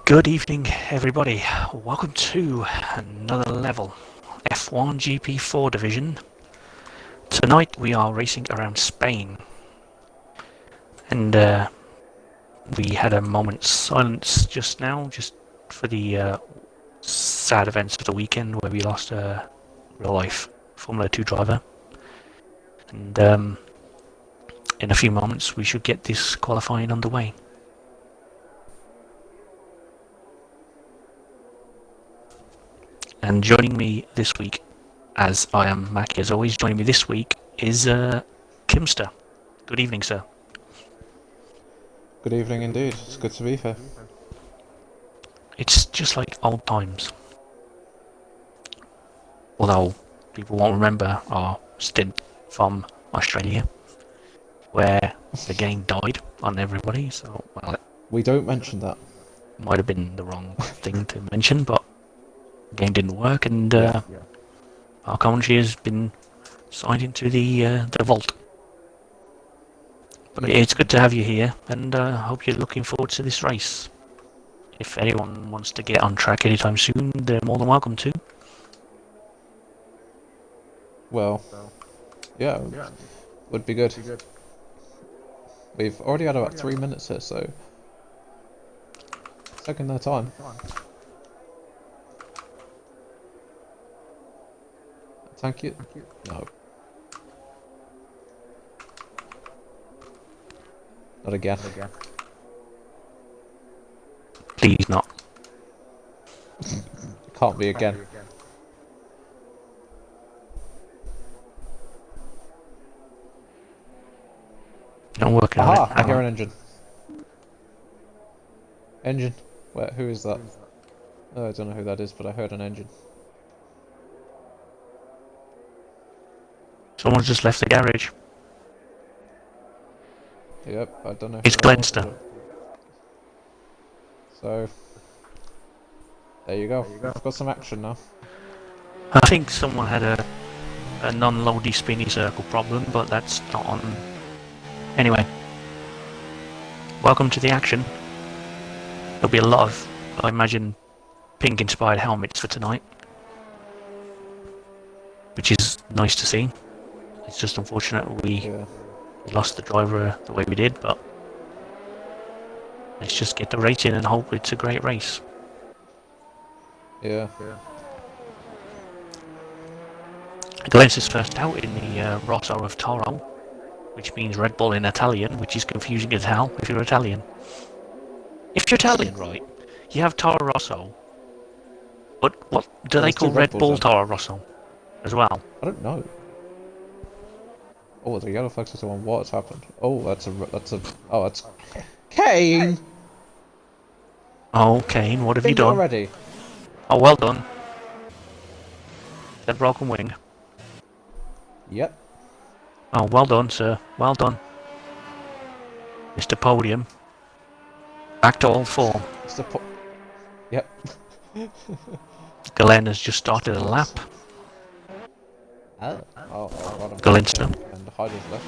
Good evening, everybody. Welcome to another level F1 GP4 division. Tonight we are racing around Spain, and we had a moment's silence just now, just for the sad events of the weekend where we lost a real-life Formula 2 driver. And in a few moments we should get this qualifying underway. And joining me this week, as I am Mackie as always, joining me this week is Kimster. Good evening, sir. Good evening indeed. It's good to be here. It's just like old times. Although people won't remember our stint from Australia, where the game died on everybody, so, well, it We don't mention that. might have been the wrong thing to mention, but the game didn't work, and our commentary has been signed into the vault. But it's good to have you here, and I hope you're looking forward to this race. If anyone wants to get on track anytime soon, they're more than welcome to. Well, yeah, would be good. We've already had about 3 minutes here, so taking their time. Thank you. No. Not again. Please not. Can't be again. Not working on Aha! it. I hear an engine. Engine. Where? Who is that? Oh, I don't know who that is, but I heard an engine. Someone's just left the garage. Yep, I don't know. It's Glenster. So, there you go. We've got some action now. I think someone had a non-loady spinny circle problem, but that's not on. Anyway, welcome to the action. There'll be a lot of, I imagine, pink-inspired helmets for tonight, which is nice to see. It's just unfortunate we lost the driver the way we did, but let's just get the race in and hope it's a great race. Yeah. Glenn's is first out in the Rosso of Toro, which means Red Bull in Italian, which is confusing as hell if you're Italian. If you're Italian, right, you have Toro Rosso, but what do they call Red Bull Toro Rosso as well? I don't know. Oh, the yellow flags are on. What's happened? Oh, that's Kane. Oh, Kane, what have you done? Already? Oh, well done. That broken wing. Yep. Oh, well done, sir. Well done. Mr. Podium. Back to all form. Yep. Glenn has just started a lap. Oh, Galinster. And Hyder's left.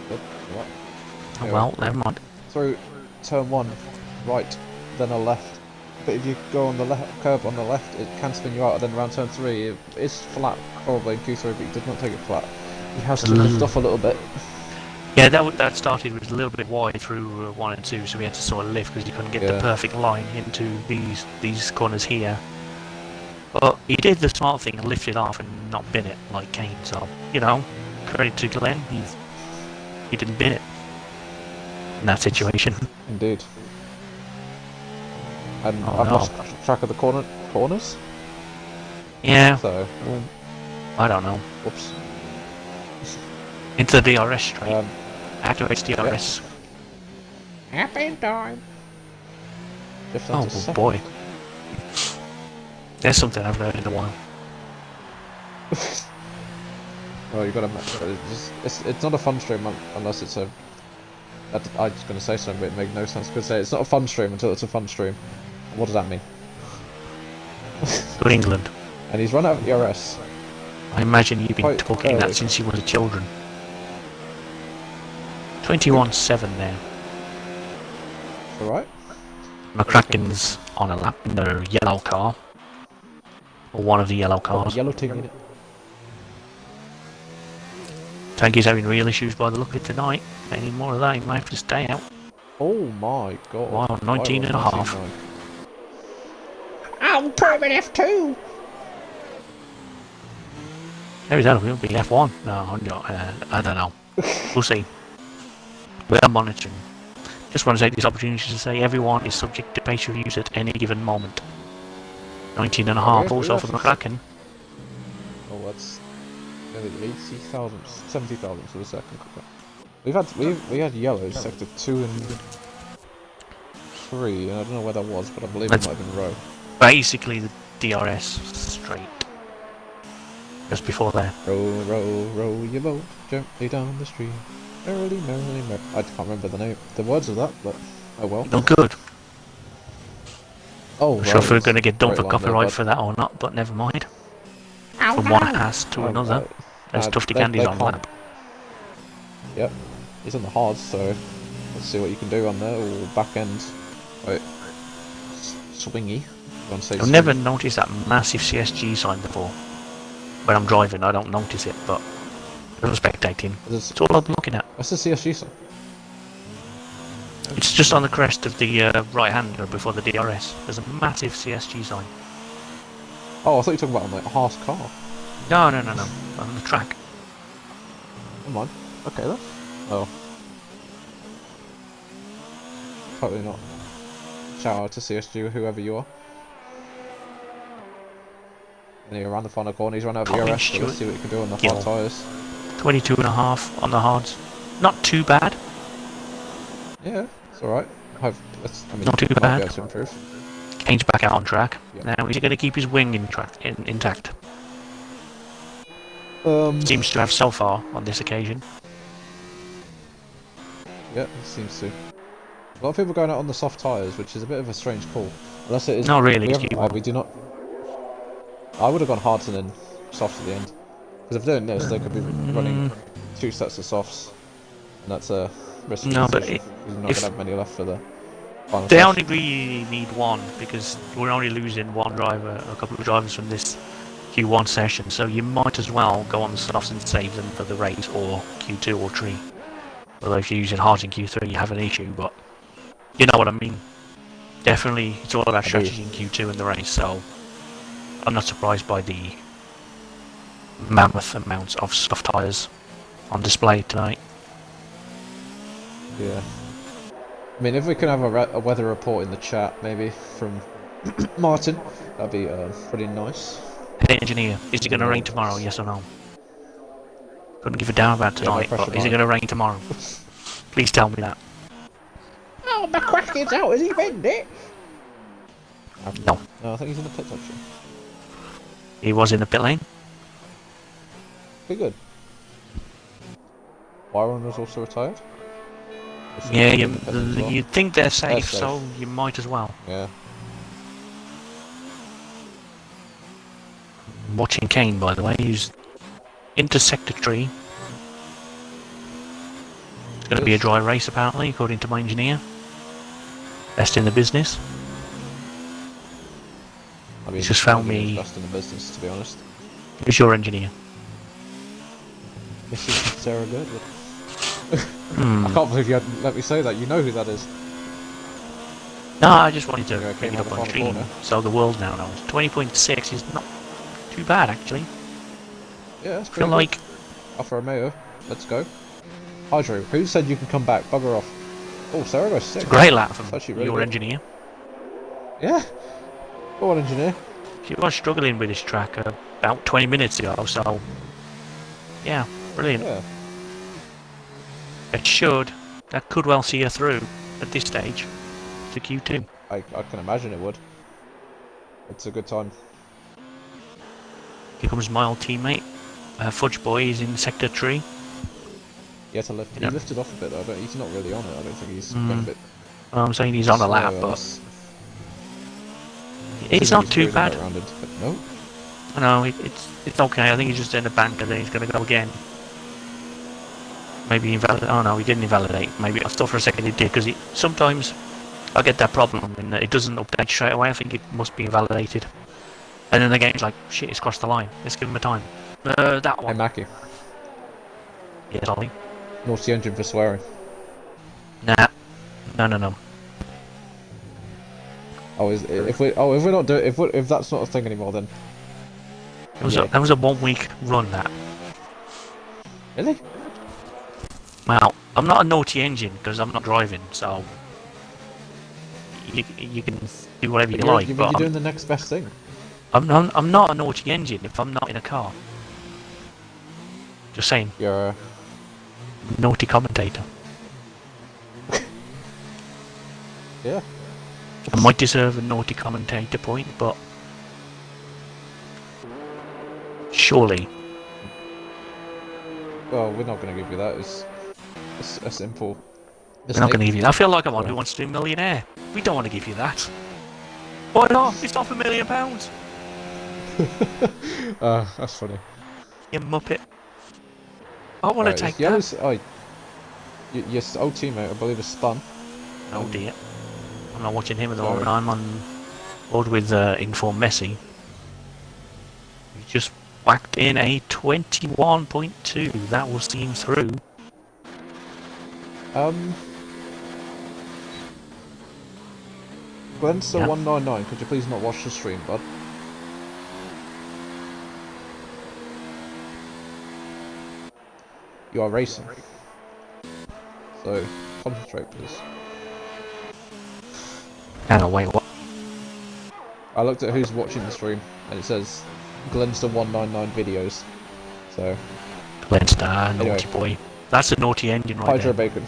Good. Right. Oh, well, never mind. Through turn 1, right, then a left. But if you go on the curb on the left, it can spin you out, and then around turn 3, it is flat, probably in Q3, but he did not take it flat. He has to lift off a little bit. Yeah, that started with a little bit wide through 1 and 2, so we had to sort of lift because he couldn't get the perfect line into these corners here. But he did the smart thing and lifted off and not bin it like Kane, so, you know, credit to Glenn, he didn't bin it in that situation. Indeed. And I've lost track of the corners? Yeah, so I don't know. Whoops. Into the DRS straight. Activates DRS. Happy time! Oh boy. There's something I've learned in a while. Well, you gotta. It's not a fun stream unless it's a. I was gonna say something, but it made no sense. Could say it's not a fun stream until it's a fun stream. What does that mean? Good England. And he's run out of ERS. I imagine you've been talking that since you were children. 21-7 there. Alright. McCracken's on a lap in the yellow car. Or one of the yellow Got a cars. yellow thing in it. Tanky's having real issues by the look of it tonight. Any more of that, he might have to stay out. Oh my god. Wow, 19 and a half. I'll put him in F2! Maybe that'll be F1. No, I don't know. We'll see. We are monitoring. Just want to take this opportunity to say everyone is subject to pace reviews at any given moment. 19 and a half also for the McCracken. Oh, that's nearly 80,000, 70,000 for the second. We had yellows, sector 2 and 3, and I don't know where that was, but I believe it might have been row. Basically the DRS straight. Just before there. Row, row, row your boat gently down the stream. Merrily, merrily, merrily. I can't remember the words of that, but oh well. Not good. Oh, I'm sure if we're going to get done for copyright for that or not, but never mind. From one ass to another. There's Tufty Candies on lap. Yep. He's on the hards, so let's see what you can do on there. Or back end. Wait. Swingy. I've never noticed that massive CSG sign before. When I'm driving, I don't notice it, but when I'm spectating, it's all I'm looking at. What's the CSG sign? It's just on the crest of the right-hander before the DRS. There's a massive CSG sign. Oh, I thought you were talking about on the Haas car. No. On the track. Come on. Okay then. Oh. Totally not. Shout out to CSG or whoever you are. And he around the final corner, he's run over the RS, so let's see what he can do on the hard tyres. 22 and a half on the hards. Not too bad. Yeah, it's alright. Not too bad. Be able to improve. Kane's back out on track. Yep. Now, is he going to keep his wing intact? Seems to have so far on this occasion. Yeah, it seems to. A lot of people going out on the soft tyres, which is a bit of a strange call. Unless it is. Not really. We do not. I would have gone hards and then soft at the end. Because if they're doing this, they could be running 2 sets of softs, and that's a risky decision. But we're not going to have many left for the final. They only really need one, because we're only losing one driver, a couple of drivers from this Q1 session, so you might as well go on the softs and save them for the race or Q2 or 3. Although if you're using hards in Q3, you have an issue, but you know what I mean. Definitely, it's all about strategy in Q2 in the race, so I'm not surprised by the mammoth amounts of soft tyres on display tonight. Yeah. I mean, if we can have a weather report in the chat, maybe, from Martin, that'd be pretty nice. Hey engineer, is it going to rain tomorrow, yes or no? Couldn't give a damn about tonight, but is it going to rain tomorrow? Please tell me that. Oh, McCracken's out, has he been it? No. No, I think he's in the pit actually. He was in the pit lane. Pretty good. Byron was also retired. Yeah, you think they're safe, so you might as well. Yeah. Watching Kane, by the way, who's into sector 3. It's going to be a dry race, apparently, according to my engineer. Best in the business. I mean, he's just found me. Best in the business, to be honest. Who's your engineer? Mrs. Sarah Girdwood. I can't believe you hadn't let me say that. You know who that is. No, I just wanted to bring it up on stream, so the world now knows. 20.6 is not too bad, actually. Yeah, that's pretty good. Like Alfa Romeo, let's go. Hydro, who said you can come back? Bugger off. Oh, Sarah goes 6. It's a great lap from really your good. engineer. Yeah. Go on, engineer. She was struggling with this track about 20 minutes ago, so yeah, brilliant. Yeah. That could well see her through at this stage to Q2. I can imagine it would. It's a good time. Here comes my old teammate, Fudge Boy. He's in sector 3. Yeah, to lift. He lifted off a bit though. He's not really on it. I don't think he's been a bit. Well, I'm saying he's on a lap, but it's not too bad. No. No, it's okay. I think he's just in the bank and then he's going to go again. Maybe invalidate. Oh no, he didn't invalidate. Maybe I thought for a second he did, because sometimes I get that problem, and it doesn't update straight away. I think it must be invalidated. And then the game's like, shit, it's crossed the line. Let's give him a time. That Hey one. Mackie, Yeah, Ollie. naughty engine for swearing. Nah. No. Oh, if we're not doing if that's not a thing anymore, then That was a 1 week run. That. really? Well, I'm not a naughty engine because I'm not driving, so you can do whatever you like. You're But doing the next best thing. I'm not a naughty engine if I'm not in a car. Just saying, You're naughty commentator. yeah. I might deserve a naughty commentator point, but surely Well, we're not going to give you that. It's a simple. we're not going to give you that. I feel like I'm on Who Wants to Be a Millionaire. We don't want to give you that. Why not? It's not for £1 million. That's funny. You muppet. I want to take that. Your old teammate, I believe, is Spun. Oh dear. I'm not watching him at the moment. I'm on board with Inform Messi. He just whacked in a 21.2. That will see him through. Glenster 199, could you please not watch the stream, bud? You are racing. So, concentrate, please. Hang on, wait, what? I looked at who's watching the stream, and it says Glenster 199 videos. So, Glenster, naughty boy. That's a naughty engine right Hydro there. Bacon.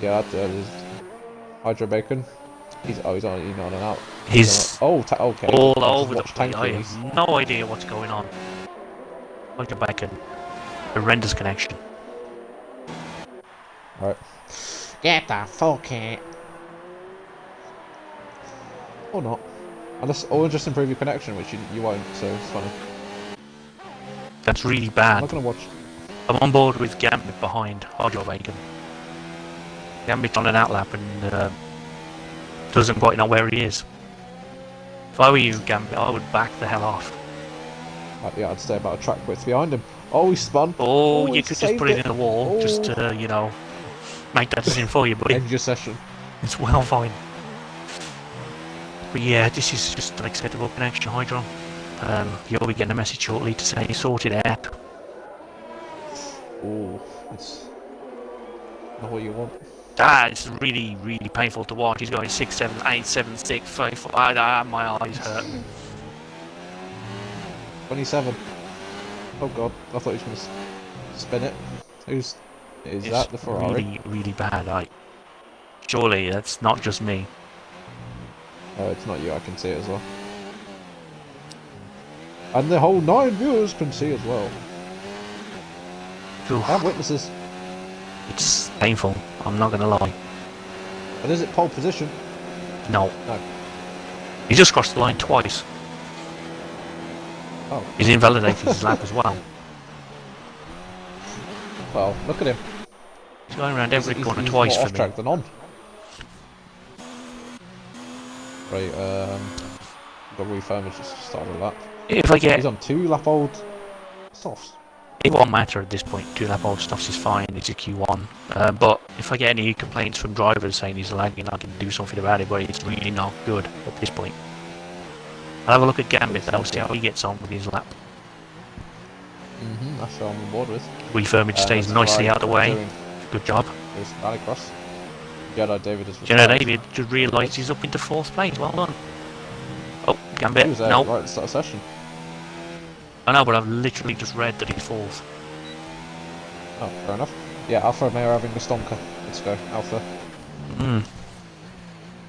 Yeah, that is Hydro Bacon. He's on and out. He's okay. all over the place. place. I have no idea what's going on. Hydro Bacon. Horrendous connection. Alright. Get the fuck out. Or not. Or just improve your connection, which you won't, so it's funny. That's really I'm bad. not gonna watch. I'm on board with Gambit behind Hydro Bacon. Gambit's on an outlap and doesn't quite know where he is. If I were you, Gambit, I would back the hell off. Yeah, I'd stay about a track width behind him. Oh, he spun. Oh, you could just put it in the wall, just to, you know, make that decision for you, buddy. End your session. It's well fine. But yeah, this is just an acceptable connection, Hydro. You'll be getting a message shortly to say sort it out. Oh, it's not what you want. It's really, really painful to watch. He's going 6, 7, 8, 7, 6, 5, 4. My eyes hurt. 27. Oh god, I thought he was going to spin it. Is that the Ferrari? Really, really bad. Surely that's not just me. Oh, it's not you, I can see it as well. And the whole 9 viewers can see as well. Oof. I have witnesses. It's painful, I'm not gonna lie. But is it pole position? No. No. He just crossed the line twice. Oh. He's invalidated his lap as well. Well, look at him. He's going around every corner he's twice more for off me. track than on. Right, got refurbish just started that. If I get... He's on 2 lap old softs. It won't matter at this point. 2 lap old stuff is fine, it's a Q1. But if I get any complaints from drivers saying he's lagging, I can do something about it, but it's really not good at this point. I'll have a look at Gambit though, see how he gets on with his lap. That's what I'm on board with. Refurbish stays nicely out of the way. Good job. There's Rallycross. Jedi David is Jedi David just realised he's up into 4th place, well done. Oh, Gambit, He was there no. right at the start of the session. I know, but I've literally just read that he's 4th. Oh, fair enough. Yeah, Alpha and Mayor having a stonker. Let's go, Alpha.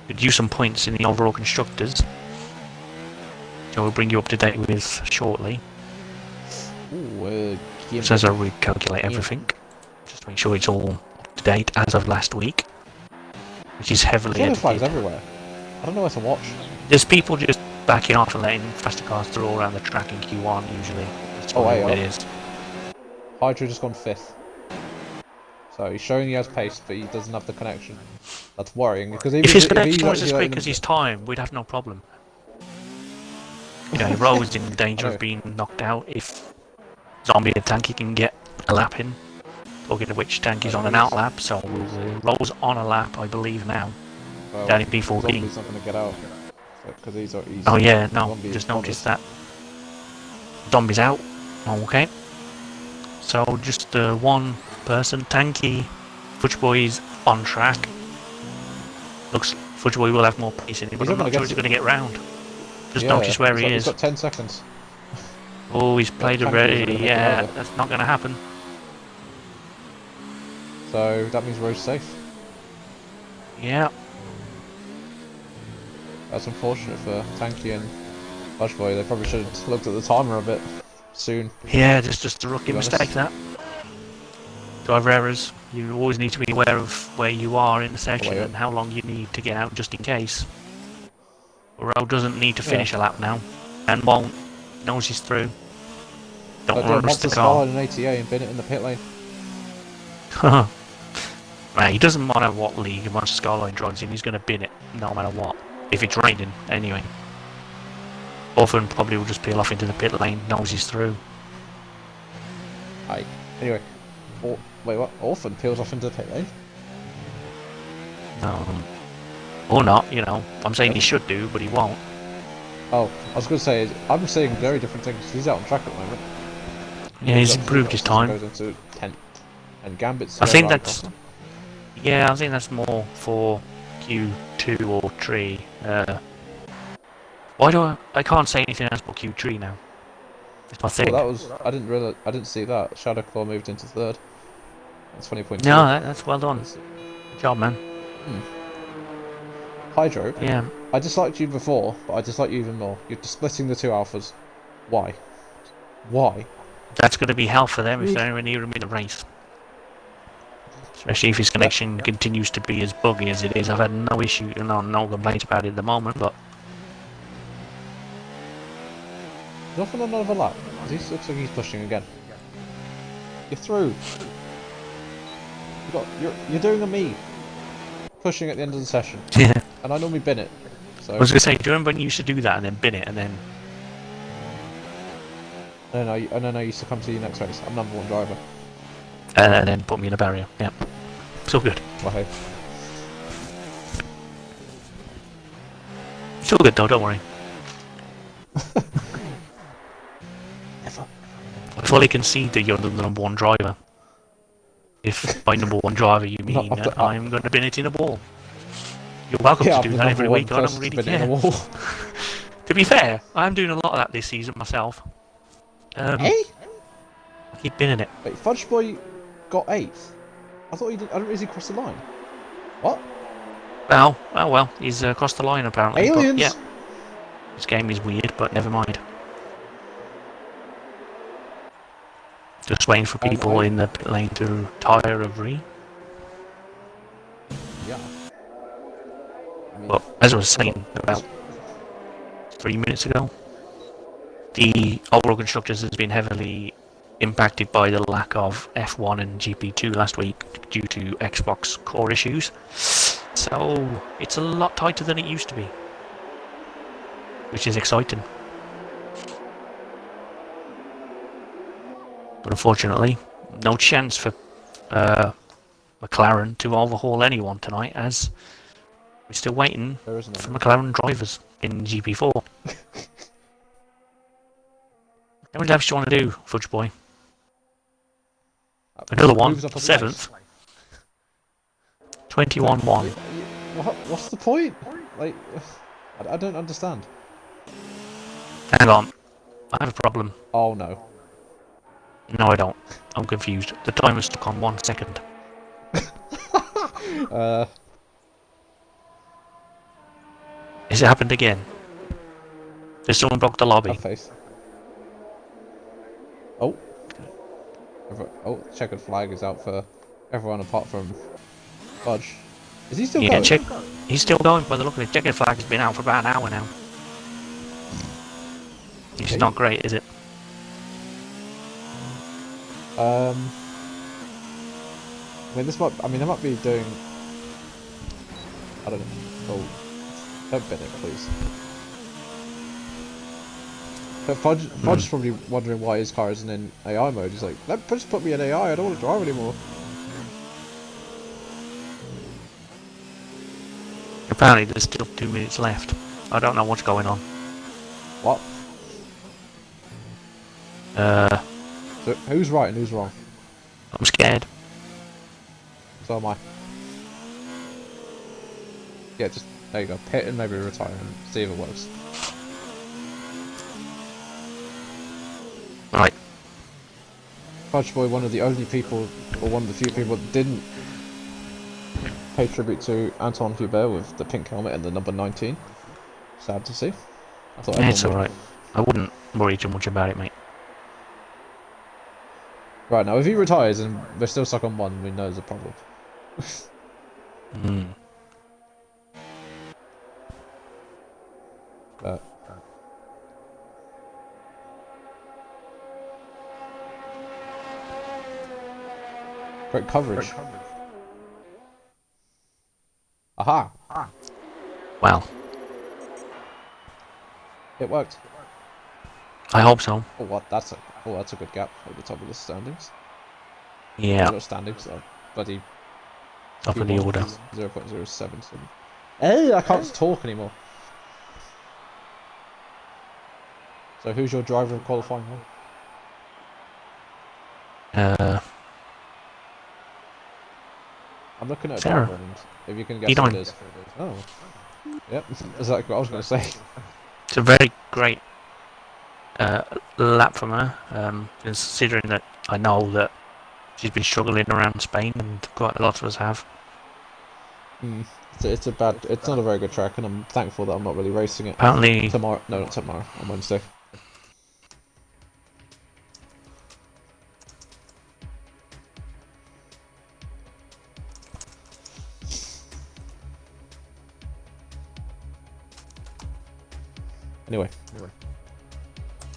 Could use some points in the overall constructors. So we'll bring you up to date with shortly. Ooh, Just as I recalculate everything. Just to make sure it's all up to date as of last week. Which is heavily Yellow flags edited. everywhere. I don't know where to watch. There's people just backing off and letting faster cars through all around the track in Q1 usually. That's probably what it is. Hydra just gone 5th. So he's showing he has pace, but he doesn't have the connection. That's worrying because If his if connection he's was as actually quick as his time, we'd have no problem. You know, Rose in danger of being knocked out if Zombie and Tanky can get a lap in. Talking of which, Tanky's on an out lap, so Rose on a lap, I believe now. well, Down in P14. Zombie's not going to get out because he's Oh yeah, no, Zombie just bothered. noticed that. Zombie's out. Okay. So just one person, Tanky. Fudge Boy's on track. Looks Fudge Boy will have more pace in him, but I'm not sure he's going to get round. Just notice where he is. He's got 10 seconds. Oh, he's played a ready. Yeah, that's not going to happen. So that means Rose safe. Yeah. That's unfortunate for Tanky and Fudge Boy. They probably should have looked at the timer a bit soon. Yeah, just a rookie mistake that. Driver errors. You always need to be aware of where you are in the section and how long you need to get out just in case. Rowe doesn't need to finish a lap now, and won't. Knows he's through. Don't want to risk the car. An ATA and bin it in the pit lane. Right, he doesn't matter what league once Skyline drives in, he's going to bin it no matter what. If it's raining, anyway. Orphan probably will just peel off into the pit lane, knows he's through. Aye. Anyway. Wait, what? Orphan peels off into the pit lane? No. Or not, you know. I'm saying he should do, but he won't. Oh, I was going to say, I'm saying very different things. He's out on track at the moment. Yeah, he's improved his time. Goes into 10th. And Gambit's I think that's... Yeah, I think that's more for Q2 or 3. Why do I can't say anything else but Q3 now. It's my thing. Well, that was... I didn't see that. Shadowclaw moved into 3rd. That's 20.2. No, that's well done. Good job, man. Hydro. Yeah. I disliked you before, but I dislike you even more. You're splitting the two alphas. Why? Why? That's going to be hell for them if they're anywhere near him in the race. Especially if his connection continues to be as buggy as it is. I've had no issue, no complaints about it at the moment, but... Nothing on another lap. He looks like he's pushing again. You're through. You're doing a me. Pushing at the end of the session. Yeah. And I normally bin it. So I was going to say, do you remember when you used to do that and then bin it and then... No, I used to come to your next race. I'm number 1 driver. And then put me in a barrier. Yeah. It's all good. Well, hey. It's all good though, don't worry. I fully concede that you're the number 1 driver. If by number 1 driver you mean that I'm going to bin it in a wall. You're welcome to do that every week, I don't really care. To be fair, I'm doing a lot of that this season myself. Hey? I keep binning it. Wait, Fudge Boy got 8th? I thought he did. I didn't realize he crossed the line. What? Well, he's crossed the line apparently. Aliens! But, yeah. This game is weird, but never mind. Just waiting for people in the pit lane to tire of Re. Yeah. But as I was saying about 3 minutes ago, the overall constructors has been heavily impacted by the lack of F1 and GP2 last week due to Xbox core issues. So it's a lot tighter than it used to be, which is exciting. But unfortunately, no chance for McLaren to overhaul anyone tonight, as we're still waiting for McLaren drivers in GP4. How many laps do you want to do, Fudge Boy? Another one, 7th. 21-1. What's the point? Like, I don't understand. Hang on, I have a problem. Oh no. No, I don't. I'm confused. The timer's stuck on 1 second. Has it happened again? Has someone blocked the lobby? Oh. Checkered flag is out for everyone apart from Fudge. Is he still going? He's still going by the look of it. Checkered flag has been out for about an hour now. It's not great, is it? I mean, this might. I mean, I might be doing. I don't know. Oh, don't bin it, please. But Fudge's probably wondering why his car isn't in AI mode. He's like, just put me in AI. I don't want to drive anymore. Apparently there's still 2 minutes left. I don't know what's going on. What? Uh, So who's right and who's wrong? I'm scared. So am I. Yeah, just there you go. Pit and maybe retire and see if it works. Right. Fudge Boy, one of the only people, or one of the few people that didn't pay tribute to Antoine Hubert with the pink helmet and the number 19. Sad to see. I thought Yeah, it's everyone would. alright. I wouldn't worry too much about it, mate. Right, now if he retires and we're still stuck on 1, we know there's a problem. Hmm. But great coverage. Aha! Well, It worked. I hope so. Oh, what? That's a good gap at the top of the standings. Yeah, Not standings, bloody top of the order. 0.077. Hey, I can't talk anymore. So who's your driver of qualifying one? I'm looking at a Sarah. driver and if you can guess who it Edine. is. Oh. Yep, exactly what I was going to say. It's a very great lap from her, considering that I know that she's been struggling around Spain, and quite a lot of us have. It's not a very good track, and I'm thankful that I'm not really racing it Apparently, tomorrow. No, not tomorrow. On Wednesday. Anyway.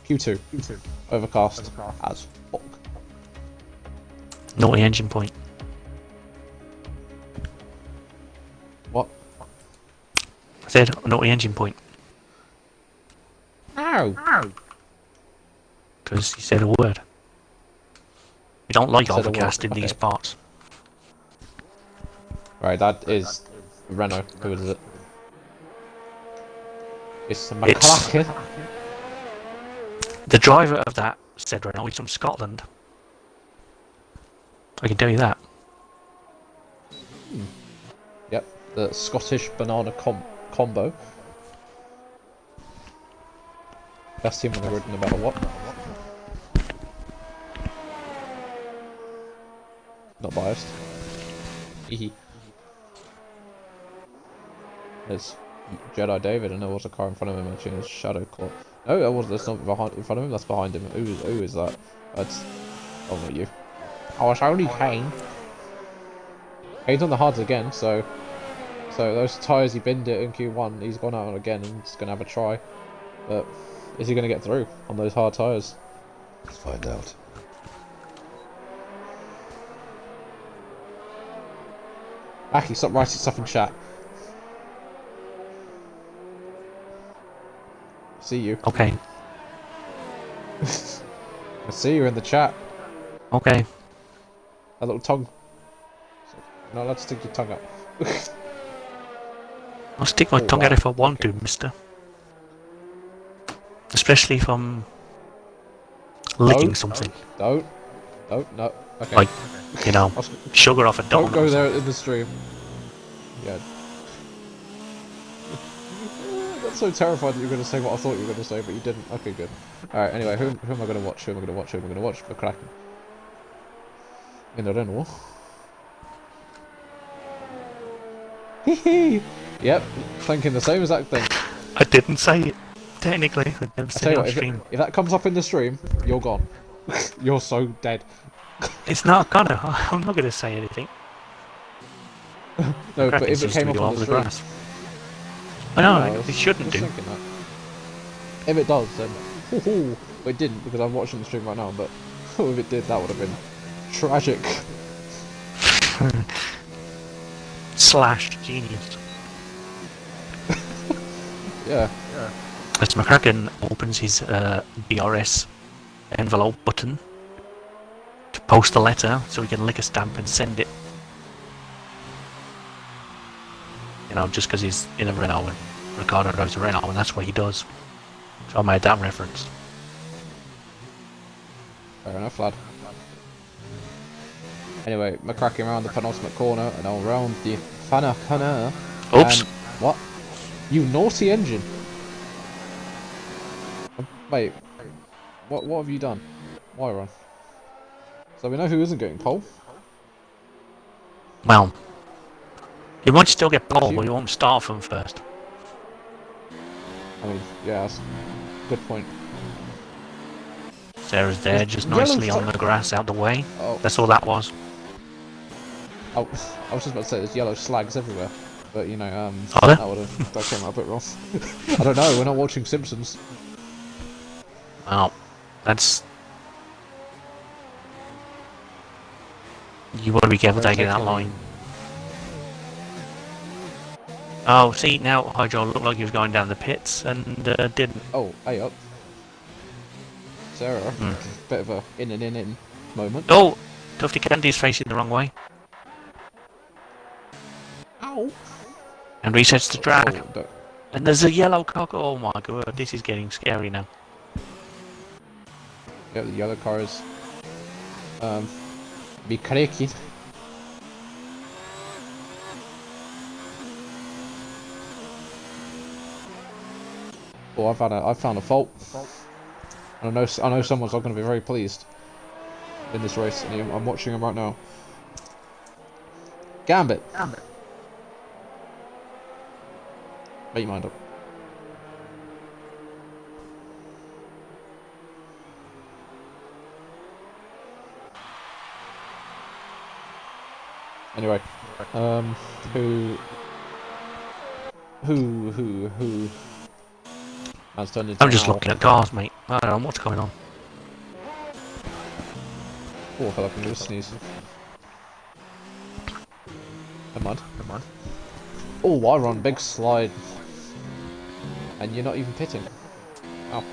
Q2. Overcast as fuck. naughty engine point. What? I said naughty engine point. Ow! Because you said a word. We don't like Said a word, overcast in these okay. parts. Right, that is Renault. Who is it? It's McLaren. The driver of that said Renault is from Scotland. I can tell you that. Yep, the Scottish banana combo. Best team on the grid no matter what. Not biased. Hehe. There's Jedi David, and there was a car in front of him actually, and it's Shadow Claw. No, that wasn't. That's not behind, in front of him. That's behind him. Who is that? That's. Oh, not you. Oh, it's only Kane. Kane's on the hards again, so those tyres he binned it in Q1. He's gone out again, and he's gonna have a try. But is he gonna get through on those hard tyres? Let's find out. Aki, stop writing stuff in chat. See you. Okay. I see you in the chat. Okay. A little tongue. No, let's stick your tongue up. I'll stick my tongue out if I want to, mister. Especially if I'm licking something. Don't. No. Okay. Like, you know, sugar off a donut. Don't go there in the stream. Yeah. I got so terrified that you were going to say what I thought you were going to say, but you didn't. Okay, good. Alright, anyway, who am I going to watch? Who am I going to watch? Who am I going to watch? McCracken. In the Renault. Hee. Yep, thinking the same exact thing. I didn't say it. Technically, I never I said tell it you on what, stream. if that comes up in the stream, you're gone. You're so dead. It's not gonna. I'm not gonna say anything. No, but Kraken if it seems to came be up on all the the stream, grass. I know, I it shouldn't do. thinking that. If it does, then but it didn't because I'm watching the stream right now. But if it did, that would have been tragic. Slash genius. Yeah. As McCracken opens his BRS envelope button to post a letter so he can lick a stamp and send it. You know, just because he's in a Renault and Ricardo drives a Renault and that's what he does. So I made that reference. Fair enough, lad. Anyway, McCracken around the penultimate corner and all round the Fana corner. Oops. What? You naughty engine! Wait, what have you done? Why run? So we know who isn't getting pole. Well, he might still get pole, but he won't start from first. I mean, yeah, that's a good point. Sarah's there, just nicely on the grass out the way. Oh. That's all that was. Oh, I was just about to say there's yellow slags everywhere, but you know, Are there? that came out a bit wrong. I don't know. We're not watching Simpsons. Well, that's... You want to be careful taking that line. Oh, see, now Hydro looked like he was going down the pits and didn't. Oh, hey up. Sarah, bit of a in moment. Oh! Tufty Candy's facing the wrong way. Ow! And resets the track. Oh, And there's a yellow cock. Oh my god, this is getting scary now. yeah, the yellow car is be cracking. Oh, I found a fault. I know someone's not going to be very pleased in this race, and I'm watching him right now. Gambit. Make your mind up. Anyway, who? Man's turned into I'm just looking at cars, mate. I don't know what's going on. Oh, I feel like I'm going to sneeze. Never mind. Oh, I run big slide. And you're not even pitting. Oh,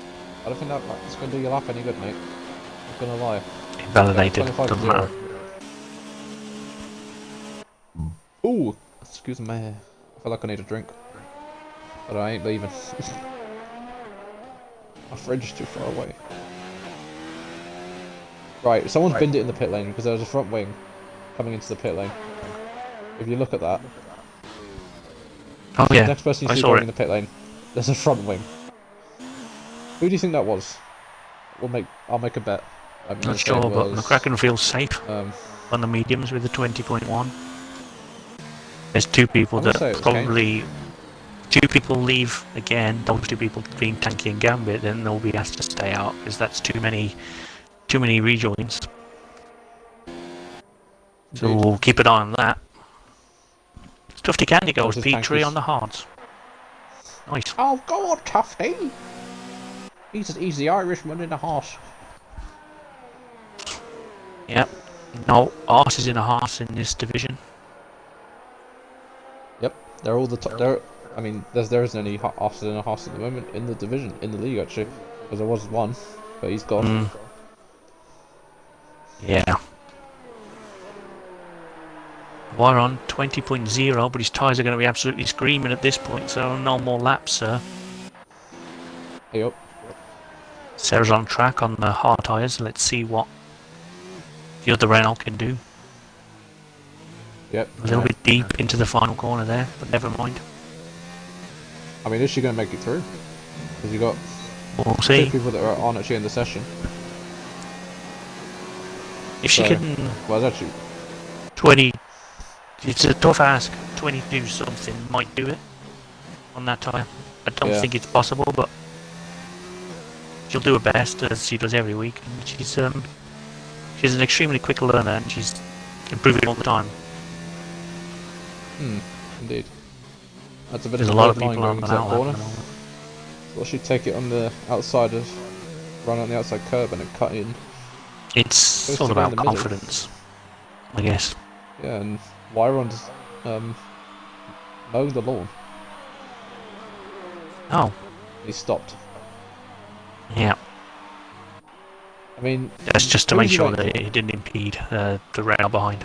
I don't think that's going to do your lap any good, mate. I'm going to lie. Invalidated. Doesn't matter. Ooh, excuse me. I feel like I need a drink. But I ain't leaving. My fridge is too far away. Right, someone's binned it in the pit lane because there was a front wing coming into the pit lane. If you look at that. Oh yeah, The next person you see going in the pit lane, there's a front wing. Who do you think that was? I'll make a bet. I'm not sure, but McCracken feels safe on the mediums with the 20.1. There's two people that probably... Two people leave again, those two people being Tanky and Gambit, then they'll be asked to stay out because that's too many rejoins. So we'll keep an eye on that. Tufty Candy goes P3 on the hards. Nice. Oh, go on, Tufty! He's the Irishman in a horse. Yep. No, arse is in a horse in this division. Yep, they're all the top. I mean, there isn't any horses in a horse at the moment in the division, in the league actually, because there was one, but he's gone. Yeah. We're on 20.0, but his tyres are going to be absolutely screaming at this point, so no more laps, sir. Hey up. Sarah's on track on the hard tyres. Let's see what the other Renault can do. Yep. A little bit deep into the final corner there, but never mind. I mean, is she going to make it through? Because you got we'll see. two people that are on actually in the session. If she can... Well, it's actually... 20... It's a tough ask. 22 something might do it on that tyre. I don't think it's possible, but she'll do her best as she does every week. And she's an extremely quick learner and she's improving all the time. Indeed. That's a bit There's of a lot of people on the corner. Well, she'd take it on the outside of... Run on the outside curb and then cut in. It's all about confidence, I guess. Yeah, and Wyron's mowed the lawn. Oh, He stopped. yeah. I mean, That's just to who make is he sure waiting that for? it didn't impede the rail behind.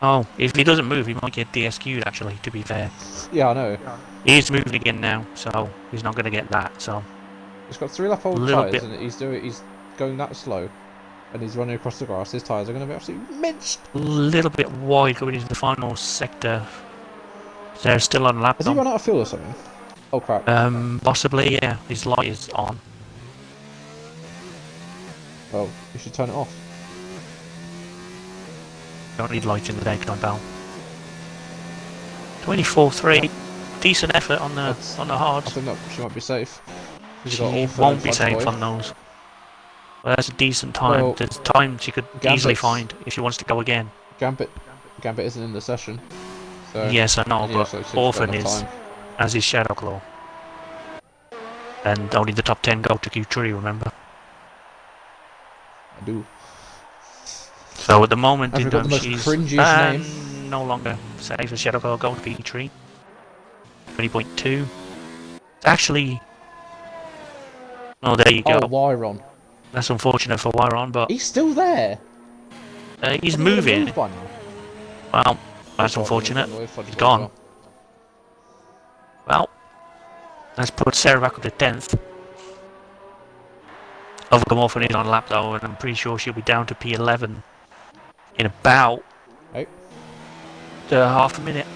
Oh, if he doesn't move, he might get DSQ'd actually, to be fair. Yeah, I know. He's moving again now, so he's not going to get that, so... He's got 3 lap A old little tyres bit... and he's going that slow. And he's running across the grass. His tyres are going to be absolutely minced. little bit wide going into the final sector. They're still on lap Has he though. run out of fuel or something? Oh crap. Possibly, yeah. His light is on. Well, you should turn it off. Don't need lights in the daytime, pal. 24-3. Decent effort on the I hards. think that she might be safe. She won't be safe on those. Well, that's a decent time. Well, There's time she could easily find if she wants to go again. Gambit isn't in the session. So Yes, I know, yeah, but so she's got Orphan enough is, time. as is Shadowclaw. And only the top 10 go to Q3, remember? I do. So at the moment, Have we got the most she's cringiest name? no longer safe as Shadowclaw going to P3. 20.2. Actually... Oh, there you go. Oh, Wyron. That's unfortunate for Wyron, but He's still there. he's moving. Moved by now. Well, that's unfortunate. He's gone. Well, let's put Sarah back up to 10th. Overcome is on lap though, and I'm pretty sure she'll be down to P11 in about half a minute.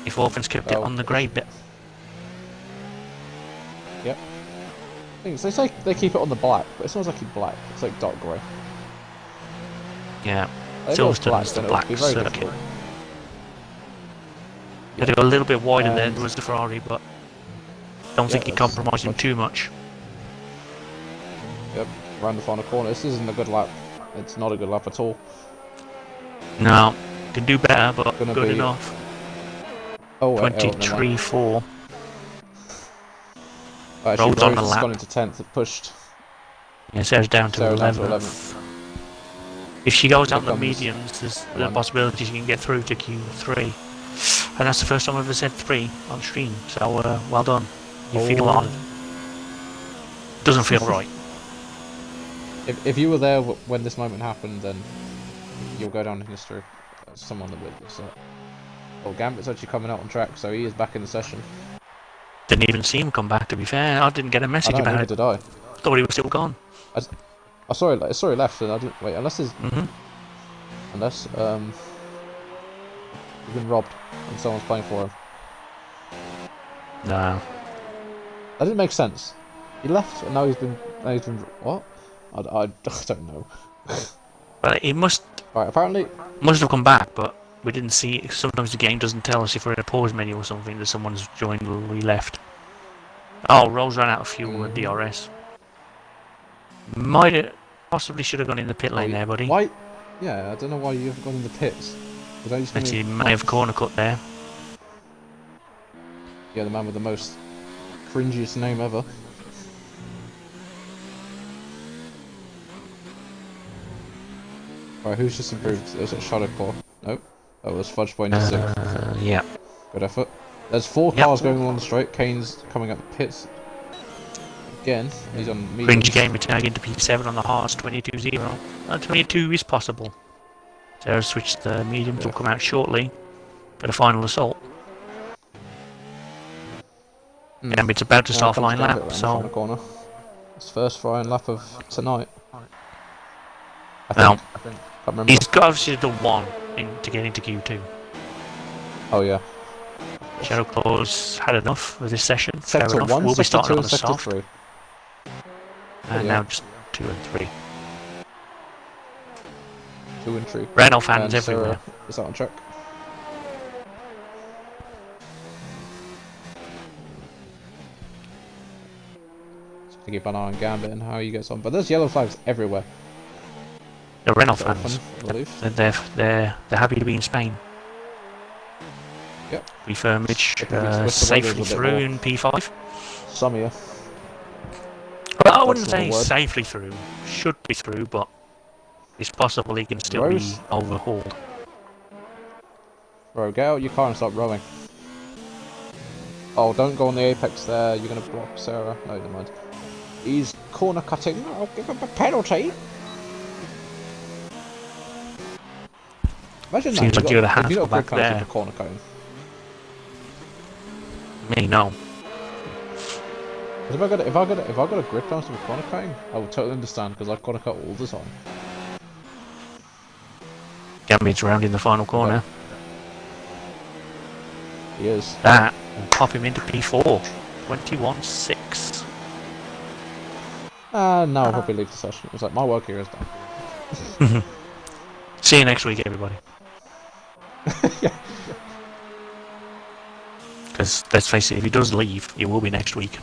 If Orphan's kept it on the grey bit. Yep. They say they keep it on the black, but it smells like it's black. It's like dark grey. Yeah. If it was Silverstone's the then it black would be very circuit. difficult. Got to go a little bit wider there towards the Ferrari, but don't think you're that's compromising much. too much. Yep, around the final corner. This isn't a good lap. It's not a good lap at all. No, can do better, but Gonna good be- enough. Oh, wait, 23-4. actually, Rhodes on the Rhodes has lap. gone into 10th. It pushed. Yeah, Sarah's down to Sarah's down to 11th. If she goes Here down the comes mediums, there's the one. possibility she can get through to Q3. And that's the first time I've ever said 3 on stream, so well done. You feel honoured. Doesn't feel right. If you were there when this moment happened, then you'll go down in history as someone that witnessed it. Oh, Gambit's actually coming out on track, so he is back in the session. Didn't even see him come back, to be fair. I didn't get a message about it. Did I? Thought he was still gone. I saw he left, and I didn't wait. Unless he's he's been robbed and someone's playing for him. No. That didn't make sense. He left, and now he's been what? I don't know. But he must Right, apparently. have come back, but we didn't see it. Sometimes the game doesn't tell us if we're in a pause menu or something that someone's joined when we left. Oh, Rose ran out of fuel with DRS. Might have, possibly should have gone in the pit lane there, buddy. Why? Yeah, I don't know why you haven't gone in the pits. He may have corner cut there. Yeah, the man with the most cringiest name ever. Right, who's just improved? Was it Shadowclaw? Nope. That was Fudge Boy 96. Yeah. Good effort. There's 4 cars going along the straight. Kane's coming up the pits. Again, he's on medium. Cringe gamer tag into P7 on the hards, 22-0. 22 is possible. Sarah switched the mediums, will come out shortly for the final assault. Gambit's about to start flying lap, so... Corner. His first flying lap of tonight. I think. Can't remember. He's got obviously done one to get into Q2. Oh yeah. Shadowclaw's had enough of this session. Sector Fair enough. 1, We'll be Sector 2 starting on and the Sector soft. 3. And now just 2 and 3. 2 and 3. Renault fans And everywhere. Sarah is out on track. To keep an eye on Gambit and how he gets on. But there's yellow flags everywhere. The Renault fans, Often, they're happy to be in Spain. Yep. Refurmage safely through in P5. Some of you. Well, I wouldn't not a say word. safely through. Should be through, but it's possible he can still Rose? be overhauled. Bro, get out your car and stop rowing. Oh, don't go on the apex there. You're gonna block Sarah. No, never mind. He's corner cutting. I'll give him a penalty. Imagine Seems that. like you're the Have you hassle got grid back penalty there. for corner cutting? Me, no. If I got a grid penalty for corner cutting, I would totally understand because I corner cut all the time. Gambit's round in the final corner. He is. That will pop him into P4. 21-6. Now I'll probably leave the session. It's like, my work here is done. See you next week, everybody. Yeah. Because, let's face it, if he does leave, it will be next week.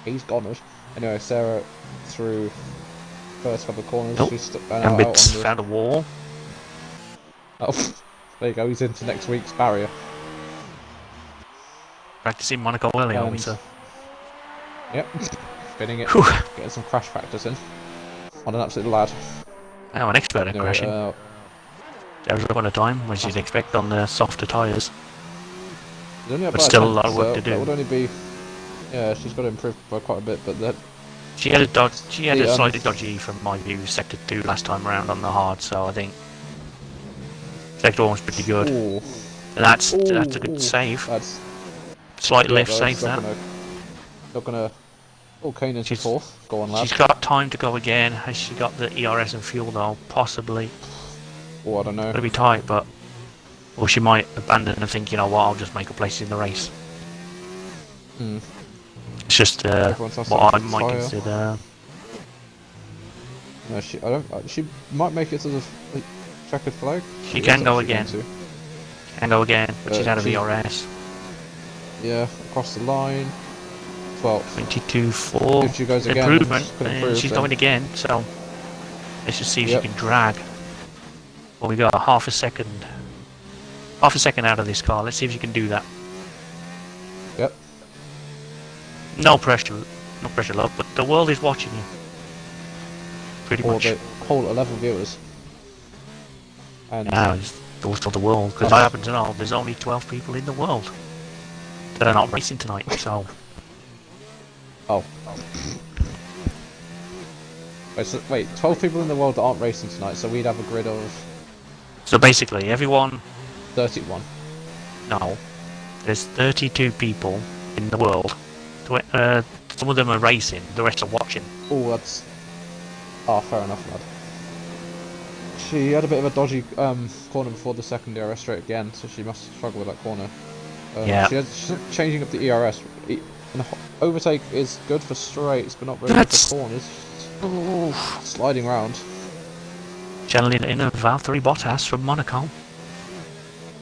He's gone it. Anyway, Sarah through first couple of corners. Nope. She's stuck Gambit's found a wall. Oh, there you go. He's into next week's barrier. Practicing Monaco early, aren't we, sir? Yep. Spinning it. Whew. Getting some crash practice in. On an absolute lad. Now an expert at Anyway, crashing. There's upon a time, as you'd expect on the softer tyres. But still a lot of work to do. That would only be... Yeah, she's got to improve by quite a bit, but that... She had a slightly dodgy, from my view, sector 2 last time around on the hard, so I think sector 1 was pretty good. Ooh. That's a good save. That's... Slight lift that's saves that. Not gonna... Oh, Kane into fourth. Go on, lad. She's got time to go again. Has she got the ERS and fuel though? Possibly. Oh, I don't know. It'll be tight, but... Or she might abandon and think, you know what, I'll just make a place in the race. Hmm. It's just what I might consider. No, she might make it to the checkered flag. She can go again. Can go again, but she's out of ERS. Yeah, across the line. 12. 22-4. If she goes again, Improvement. And she's going again, so let's just see if she can drag. Well, we got half a second out of this car. Let's see if she can do that. Yep. No pressure, love, but the world is watching you. Pretty much. The whole 11 viewers. And now it's also the world, because I happen to know there's only 12 people in the world that are not racing tonight, so... Oh. Wait, 12 people in the world that aren't racing tonight, so we'd have a grid of... So basically, everyone... 31. No. There's 32 people in the world. Some of them are racing, the rest are watching. Oh, that's... Oh, fair enough, lad. She had a bit of a dodgy corner before the second ERS straight again, so she must struggle with that corner. Yeah. She's changing up the ERS. An overtake is good for straights, but not really for corners. Ooh. Sliding round. Channeling in a Valtteri Bottas from Monaco.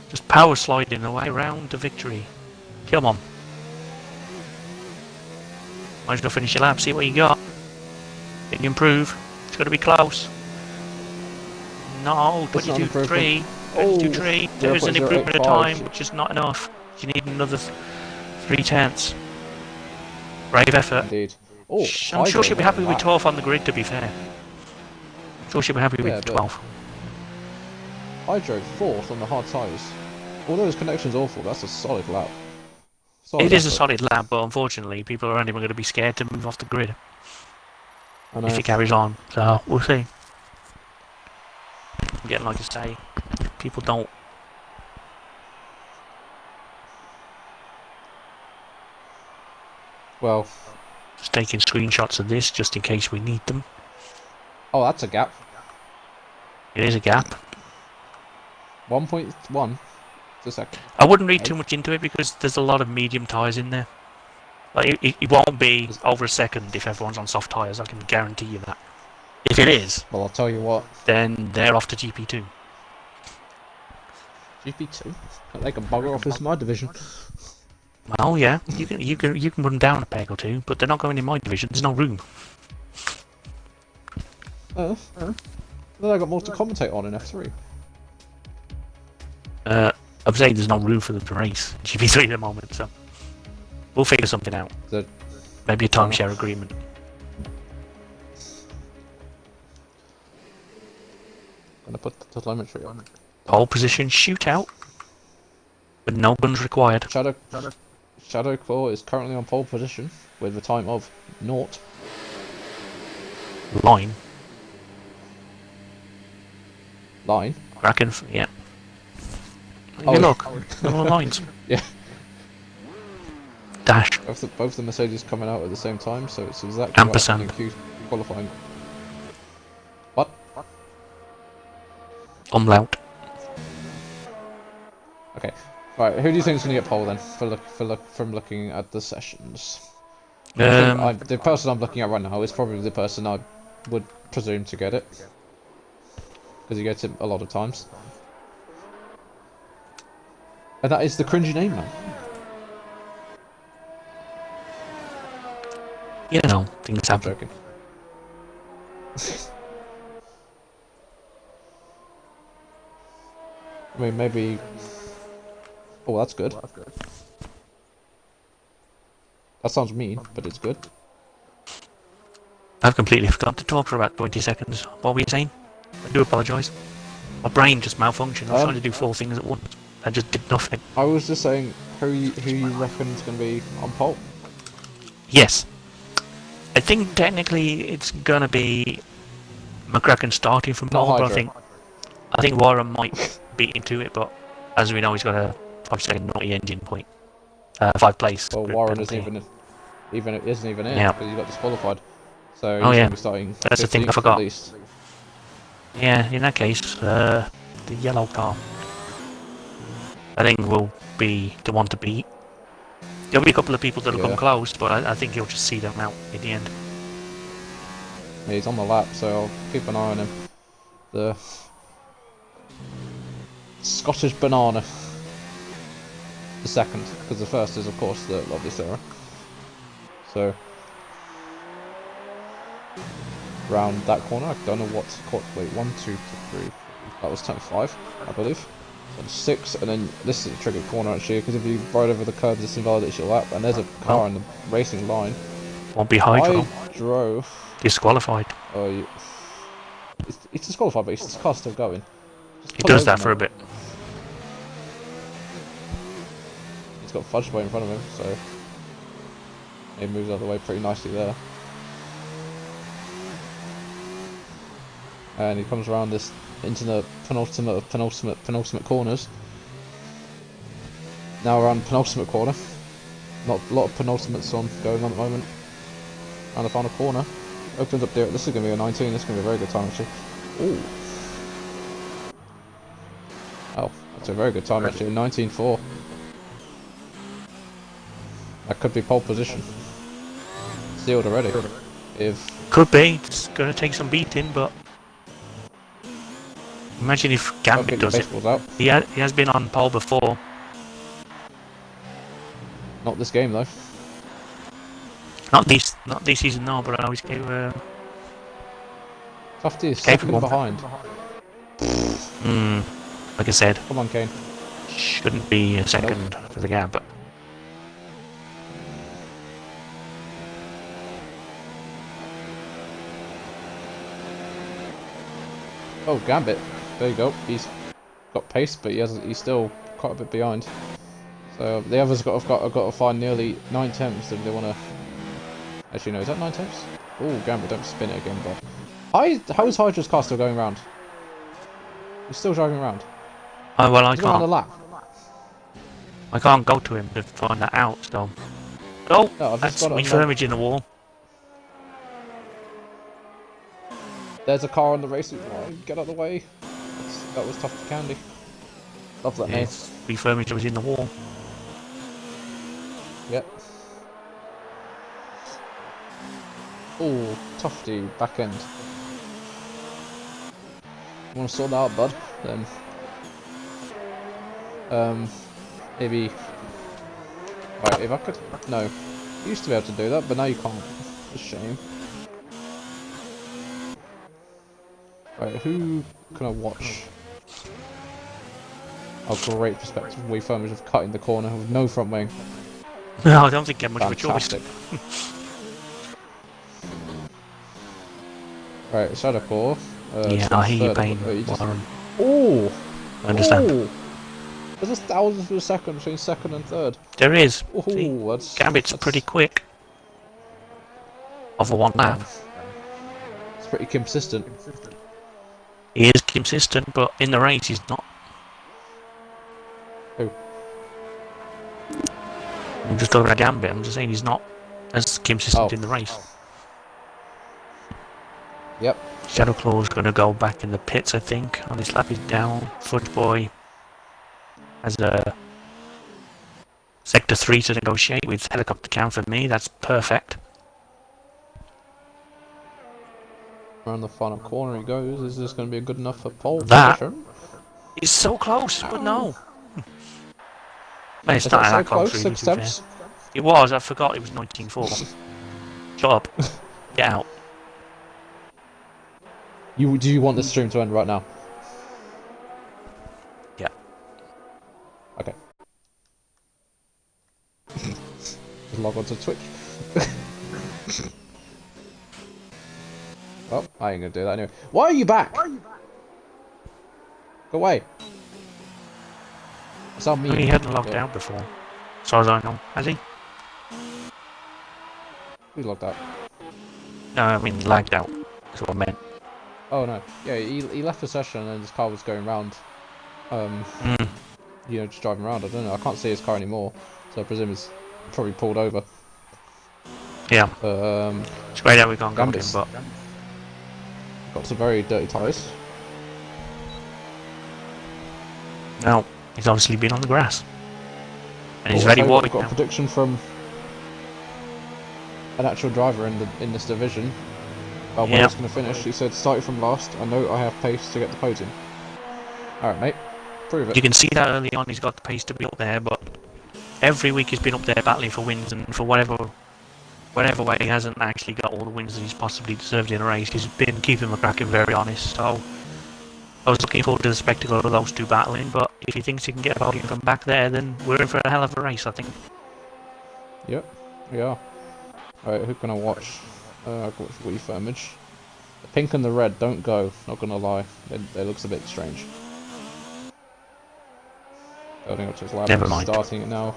Just power sliding away round to victory. Come on. Might as well finish your lap, see what you got. Can you improve? It's got to be close. No, 22-3. 22-3. There's an improvement of time, which is not enough. You need another 3/10. Brave effort. Indeed. Oh, I'm sure she'll be happy with 12 on the grid, to be fair. I'm sure she'll be happy with 12. I drove 4th on the hard tyres. Although his connection's awful, that's a solid lap. It is a solid lap, but unfortunately, people around him are going to be scared to move off the grid. If he carries on, so we'll see. Again, like I say, people don't. Well, just taking screenshots of this just in case we need them. Oh, that's a gap. It is a gap. 1.1 a second. I wouldn't read too much into it because there's a lot of medium tyres in there. Like it won't be over a second if everyone's on soft tyres. I can guarantee you that. If it is, well, I'll tell you what. Then they're off to GP2. GP2? They can bugger off this my division. Well, yeah, you can run down a peg or two, but they're not going in my division. There's no room. Then I got more to commentate on in F3. I'm saying there's no room for them to race in GP3 at the moment, so we'll figure something out. Maybe a timeshare agreement. gonna put the telemetry on. Pole position shootout, with no guns required. Shadow Claw is currently on pole position with a time of 0. Line. Kraken, yeah. Oh, Hey, look, no more lines. Yeah. Dash. Both the Mercedes coming out at the same time, so it's exactly what happened in Q qualifying. What? Umlaut. Okay. Right, who do you think is going to get pole then? From looking at the sessions. The person I'm looking at right now is probably the person I would presume to get it, because he gets it a lot of times. And that is the cringy name, man. You know, things I'm happen. joking. I mean, maybe. Oh, that's good. That sounds mean, but it's good. I've completely forgot to talk for about 20 seconds. What were you saying? I do apologise. My brain just malfunctioned. I was trying to do 4 things at once. I just did nothing. I was just saying who you reckon is going to be on pole. Yes. I think technically it's going to be McCracken starting from pole, but I think Warren might beat into it, but as we know, he's got a 5-second naughty engine point. 5 place. Well, Warren isn't even in because he got disqualified. So he's going to be starting. That's the thing I forgot. At least. Yeah, in that case, the yellow car, I think, will be the one to beat. There'll be a couple of people that'll come close, but I think you'll just see them out in the end. Yeah, he's on the lap, so I'll keep an eye on him. The Scottish Banana. The second, because the first is, of course, the lovely Sarah. So, round that corner, I don't know what's caught. Wait, 1, 2, 3. That was turn 5, I believe. Turn 6, and then this is a triggered corner actually, because if you ride over the curb, this invalidates your lap, and there's a car in the racing line. Won't be hydro. I drove. Disqualified. Oh, it's disqualified, but his car's still going. He does that for a bit. He's got Fudge Boy in front of him, so he moves out of the way pretty nicely there. And he comes around this into the penultimate corners. Now around penultimate corner. Not a lot of penultimates going on at the moment. Around the final corner. Opens up there. This is going to be a 19. This is going to be a very good time actually. Ooh. Oh, that's a very good time actually. 19.4. That could be pole position. Sealed already. Could be. It's going to take some beating, but imagine if Gambit does it. Out. He has been on pole before. Not this game though. Not this season, no. But I always gave. Tufty is second behind. Like I said. Come on, Kane. Shouldn't be a second for the gap, but. Oh, Gambit. There you go. He's got pace, but he's still quite a bit behind. So the others got to find nearly 9 tenths if they want to. Actually, no, is that 9 tenths? Oh, Gambit, don't spin it again, bud. How is Hydra's car still going round? He's still driving around. Oh well, I can't. On a lap. I can't go to him to find that out. So. Oh, no, that's refurbished in the wall. There's a car on the racing line. Get out of the way. That was tough to candy. Love that name. Refurbished was in the wall. Yep. Oh, Tufty, back end. You want to sort that out, bud? Then. Maybe. Right, if I could. No. You used to be able to do that, but now you can't. It's a shame. Right, who can I watch? Oh, great perspective. Refurbished of cutting the corner with no front wing. No, I don't think I have much of a choice. Right, Shadow Core. Yeah, just I went hear your third. pain, You just... Warren. Oh! I understand. Oh! There's a thousandth of a second between second and third. There is. See, Oh, Gambit's pretty quick. Over one lap. It's pretty consistent. He is consistent, but in the race he's not. Who? I'm just talking about Gambit. I'm just saying he's not as consistent in the race. Yep. Shadowclaw's going to go back in the pits, I think. On his lap is down. Fudge Boy has a Sector 3 to negotiate with helicopter cam for me. That's perfect. Around the final corner he goes. Is this going to be good enough for pole That position? is so close, but no. It's Is not that so that close, close? really, 6 to be fair. tenths? It was, I forgot it was 19.4. Shut up. Get out. Do you want the stream to end right now? Yeah. Okay. Just log on to Twitch. Oh, I ain't gonna do that anyway. Why are you back? Go away. It's on me. He hadn't logged out before. As far as I know. Has he? He logged out. No, I mean lagged out. That's what I meant. Oh no. Yeah, he left the session and his car was going round. You know, just driving around. I don't know. I can't see his car anymore, so I presume he's probably pulled over. Yeah. It's great how we can't go him, Gambit's but got some very dirty tyres. no, he's obviously been on the grass. And he's Well, very wide I've got now. a prediction from an actual driver in this division about where it's going to finish. He said, starting from last, I know I have pace to get the podium. Alright, mate. Prove it. You can see that early on he's got the pace to be up there, but every week he's been up there battling for wins, and for whatever way he hasn't actually got all the wins that he's possibly deserved in a race. He's been keeping McCracken very honest, so I was looking forward to the spectacle of those two battling, but if he thinks he can get a podium from back there, then we're in for a hell of a race, I think. Yep, we are. Alright, who can I watch? I can watch Wii Firmage. The pink and the red don't go, not gonna lie. It looks a bit strange. Building up to his lap, Never mind. starting it now.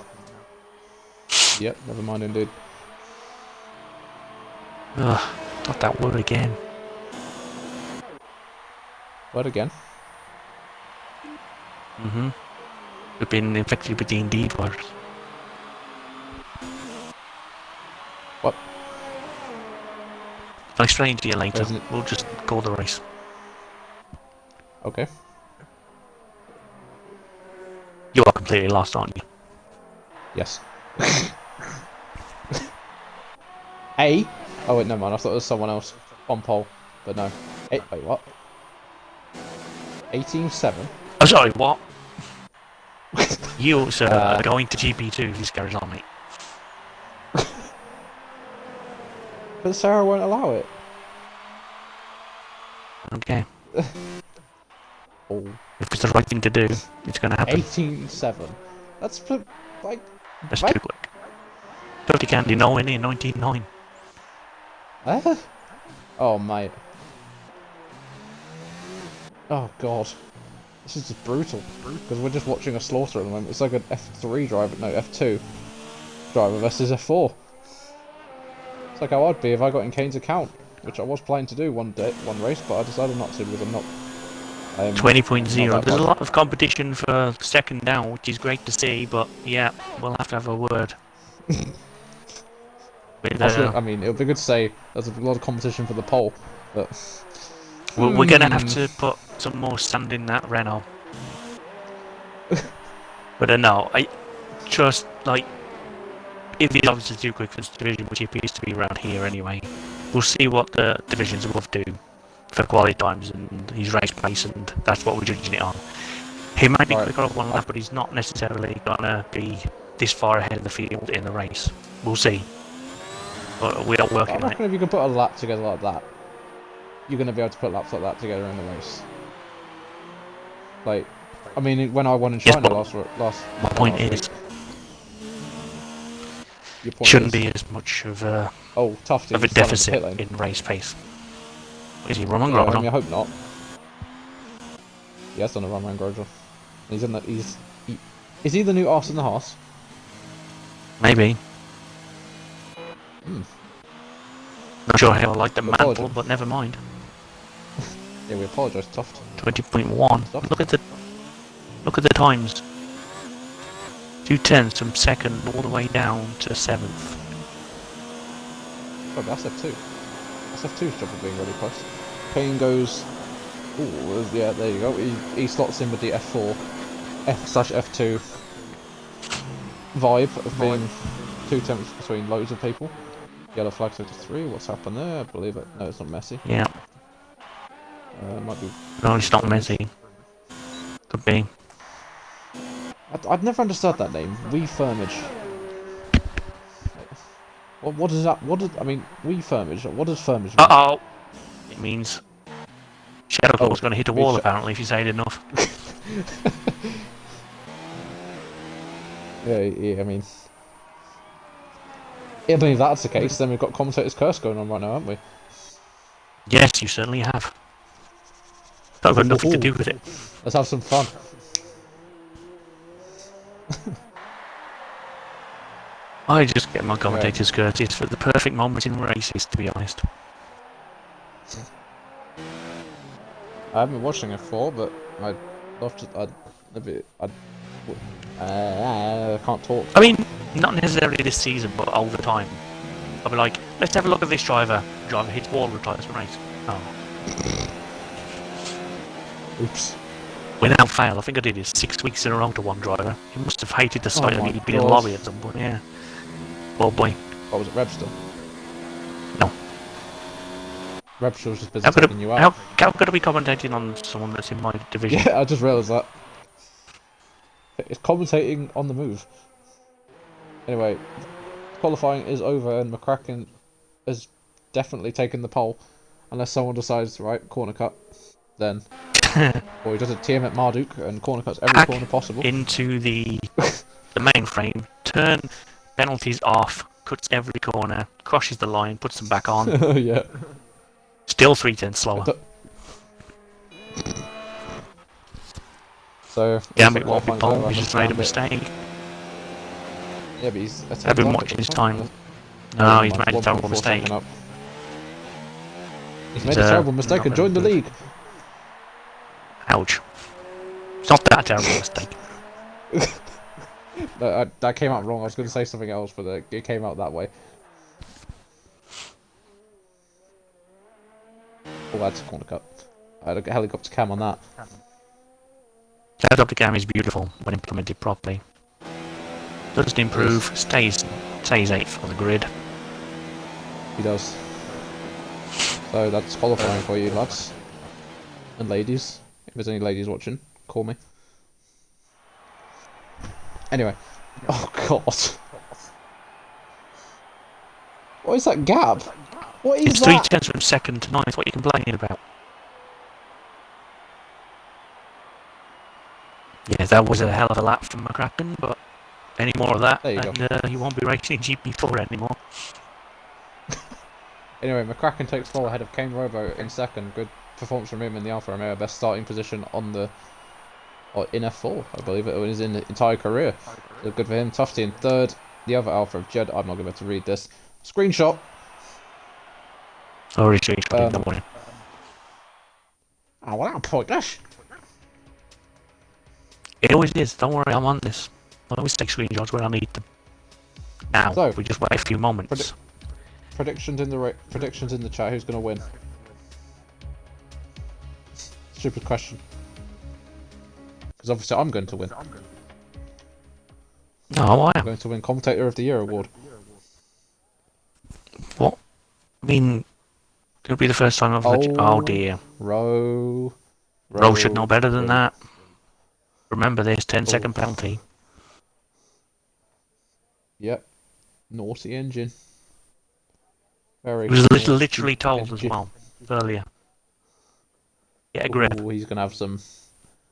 Yep, never mind indeed. Ugh, not that word again. What again? We've been infected with the Indeed virus. What? I'll explain to you later. Isn't it- We'll just call the race. Okay. You are completely lost, aren't you? Yes. A? Oh wait, never mind. I thought it was someone else on pole, but no. Wait, what? 18-7. Oh, sorry, what? You, sir, are going to GP2 if this carries on, mate. But Sarah won't allow it. Okay. Oh. If it's the right thing to do, it's going to happen. 18-7. That's like. That's right? too quick. Dirty Candy, no in 19.9. Oh, mate. Oh, God. This is just brutal. Because we're just watching a slaughter at the moment. It's like an F3 driver, no, F2 driver versus F4. It's like how I'd be if I got in Kane's account, which I was planning to do one race, but I decided not to because I'm not. 20.0. There's a lot of competition for second down, which is great to see, but yeah, we'll have to have a word. With, I mean, it would be good to say there's a lot of competition for the pole, but. we're going to have to put some more sand in that Renault. But no, I just, like, if he's obviously too quick for this division, which he appears to be around here anyway, we'll see what the divisions above do for quality times and his race pace, and that's what we're judging it on. He might be quicker off one lap, but he's not necessarily going to be this far ahead of the field in the race. We'll see. But we are working on it. I reckon if you can put a lap together like that, you're going to be able to put laps like that together in the race. Like, I mean, when I won in China last my point is, your point shouldn't is, be as much of a tough deficit in race pace. Is he Roman Yeah, I Grosjean? mean, I hope not. He has done a Roman Grosjean. He's in that. Is he the new Austin the Haas? Maybe. Hmm. Not sure how I like the We mantle, apologise. but never mind. Yeah, we apologise, Tuft. 20.1. Stuff. Look at the times. 2 tenths from second all the way down to 7th. Sorry, that's F2. That's F2's job of being really close. Kane goes. Ooh, yeah, there you go. He slots in with the F4, F/F2 vibe of being 2 tenths between loads of people. Yellow flag 33. What's happened there? I believe it. No, it's not Messi. Yeah. It might be. No, it's not Messi. Could be. I'd never understood that name. Refurmage. What does that? I mean, refurmage. What does furmage mean? Uh-oh! It means Shadow Oh, Claw's going to hit a it means wall, apparently, if you say it enough. Yeah, I mean, if that's the case, then we've got commentator's curse going on right now, haven't we? Yes, you certainly have. That's got nothing to do with it. Let's have some fun. I just get my commentator's curses for the perfect moment in races, to be honest. I haven't been watching F4, but I'd love to. I can't talk. I mean, not necessarily this season, but all the time. I'll be like, let's have a look at this driver. Driver hits wall, retires from race. Oh. Oops. Without fail, I think I did it 6 weeks in a row to one driver. He must have hated the sight of me being a God. lorry at some point, yeah. Oh boy. What was it, Rebstill? No. Rebstill was just busy taking you out. How could I be commentating on someone that's in my division? Yeah, I just realised that. It's commentating on the move. Anyway, qualifying is over and McCracken has definitely taken the pole. Unless someone decides, right, corner cut, then... or he does a TM at Marduk and corner cuts every corner possible. Into the mainframe, turn penalties off, cuts every corner, crosses the line, puts them back on. Yeah. Still 3 tenths slower. So Gambit won't be pole, he's just made a mistake. Yeah, but he's... I've been watching his time. No, he's made a terrible mistake. He's made a terrible mistake and joined the league. Ouch. It's not that terrible mistake. That came out wrong. I was going to say something else, but it came out that way. Oh, that's a corner cut. I had a helicopter cam on that. Helicopter cam is beautiful when implemented properly. Doesn't improve, stays 8th on the grid. He does. So that's qualifying for you, lads. And ladies. If there's any ladies watching, call me. Anyway. Oh, God. What is that gap? What is it's that? It's 3 tenths from second to 9th. What are you complaining about? Yeah, that was a hell of a lap from McCracken, but any more of that, and he won't be racing GP4 anymore. Anyway, McCracken takes 4 ahead of Kane Robo in second. Good performance from him in the Alfa Romeo. Best starting position on the... in F4, I believe it was in the entire career. So good for him. Tufty in third. The other Alfa of Jed. I'm not going to be able to read this. Screenshot. Sorry, screenshot. Don't worry. Oh, well, that pointless. It always is. Don't worry, I'm on this. I always take screenshots when I need them. Now, so, we just wait a few moments. Predictions in the chat. Who's going to win? Stupid question. Because obviously I'm going to win. No, I am. I'm going to win Commentator of the Year award. What? I mean, it'll be the first time I've let you... Oh dear. Row should know better than that. Remember this, 10-second penalty. Yep. Naughty engine. Very. It was literally told as well earlier. Get a grip. He's gonna have some.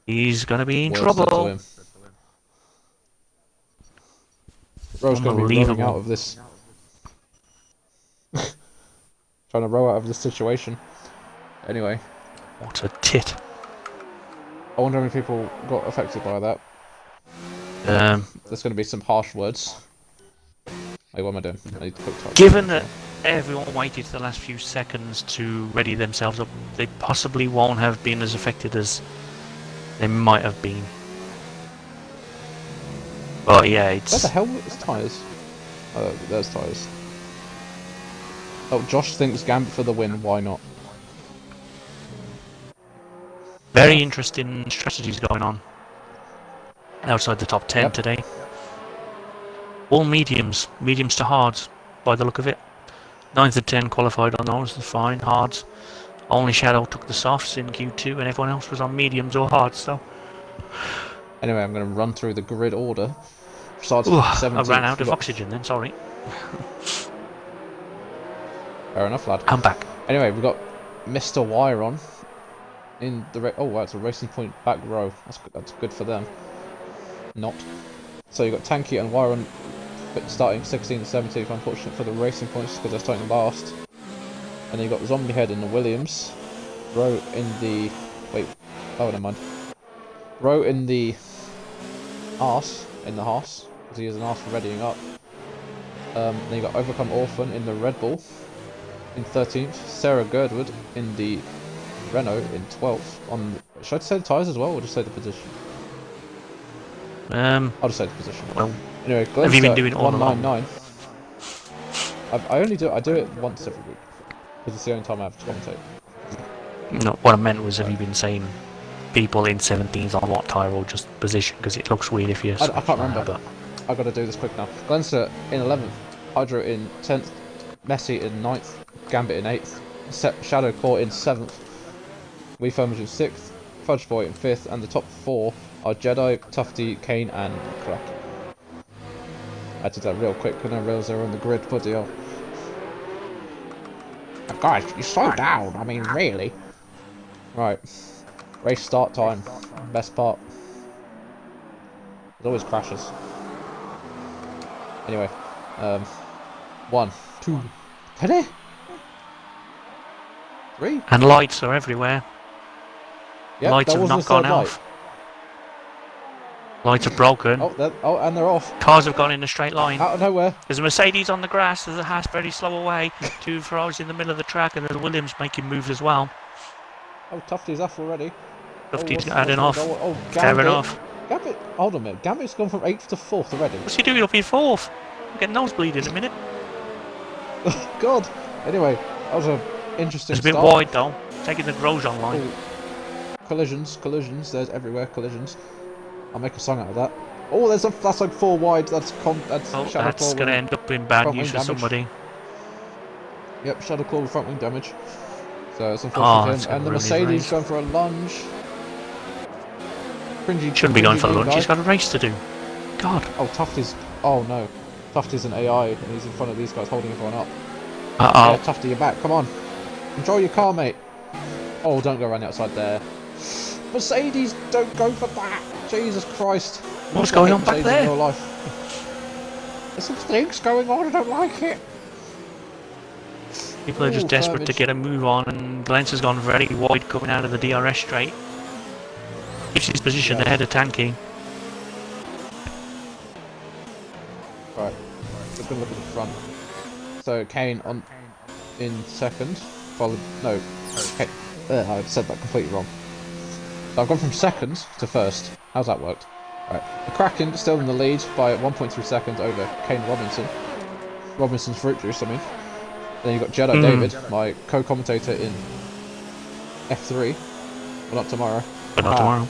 He's gonna be in trouble. Row's gonna be rowing out of this. Trying to row out of this situation. Anyway, What a tit. I wonder how many people got affected by that. There's going to be some harsh words. Wait, what am I doing? I need to quick type. Given that everyone waited to the last few seconds to ready themselves up, they possibly won't have been as affected as they might have been. But yeah, Where the it's hell is tyres? Oh, there's tyres. Oh, Josh thinks Gambit for the win. Why not? very interesting strategies going on outside the top 10 Yep. today. All mediums to hards by the look of it. 9 to 10 qualified on those, fine, hards. Only Shadow took the softs in Q2 and everyone else was on mediums or hards, so. Anyway, I'm going to run through the grid order. Starts Ooh, from 17th. I ran out of oxygen then, sorry. Fair enough, lad. I'm back. Anyway, we've got Mr. Wyron in the oh wow, it's a Racing Point back row. That's good for them. Not. So you've got Tanky and Wyron starting 16th and 17th. Unfortunate for the Racing Points because they're starting last. And then you've got Zombie Head in the Williams. Row in the oh never mind. Row in the Haas because he is an arse for readying up. Then you got Overcome Orphan in the Red Bull in 13th. Sarah Girdwood in the Renault in 12th. Should I say the tyres as well, or just say the position? I'll just say the position. Well, anyway, have you been doing all along? 199. I do it once every week because it's the only time I have to commentate. No, what I meant was, have you been saying people in 17s on what tyre or just position? Because it looks weird if you're. I can't remember. But I've got to do this quick now. Glenster in 11th, Hydro in 10th, Messi in 9th, Gambit in 8th, Shadow Claw in 7th, Wee Foamers in 6th, Fudge Boy in 5th, and the top 4 are Jedi, Tufty, Kane, and Crack. I did that real quick because I realised they were on the grid, bloody hell. Guys, you slow down, I mean, really. Right, race start time, best part. It always crashes. Anyway, 1, 2, 3. And lights are everywhere. Yep, lights have not gone off. Lights are broken. Oh, and they're off. Cars have gone in a straight line. Out of nowhere. There's a Mercedes on the grass, there's a Haas very slow away, 2 Ferraris in the middle of the track, and there's a Williams making moves as well. Oh, Tufty's off already. Tufty's adding off. Oh, Tearing off. Gambit, hold on a minute. Gambit's gone from 8th to 4th already. What's he doing up in 4th? I'm getting nosebleed in a minute. God. Anyway, that was an interesting It's a bit start. wide though. Taking the Grosjean line. Oh. Collisions. There's everywhere collisions. I'll make a song out of that. Oh, that's like 4 wide. That's Shadow that's Claw going to end up in bad news for somebody. Yep, Shadow Claw with front wing damage. So it's unfortunate for him. And the Mercedes going for a lunge. Shouldn't be going for lunch. He's got a race to do. God. Oh, Tufty's. Oh no, Tufty's an AI, and he's in front of these guys holding everyone up. Uh-oh. Yeah, Tufty, you're back. Come on, control your car, mate. Oh, don't go around the outside there. Mercedes, don't go for that. Jesus Christ. What's going on back there? In real life. There's some things going on. I don't like it. People are just desperate to get a move on, and Glens has gone very wide coming out of the DRS straight. Keeps his position ahead of Tanky. Right, we're going to look at the front. So Kane in 2nd, followed. No, okay. I said that completely wrong. So I've gone from 2nd to 1st. How's that worked? Right, the Kraken still in the lead by 1.3 seconds over Kane Robinson's fruit juice, I mean. Then you've got Jedi David, my co-commentator in F3. Well, not tomorrow. But not tomorrow.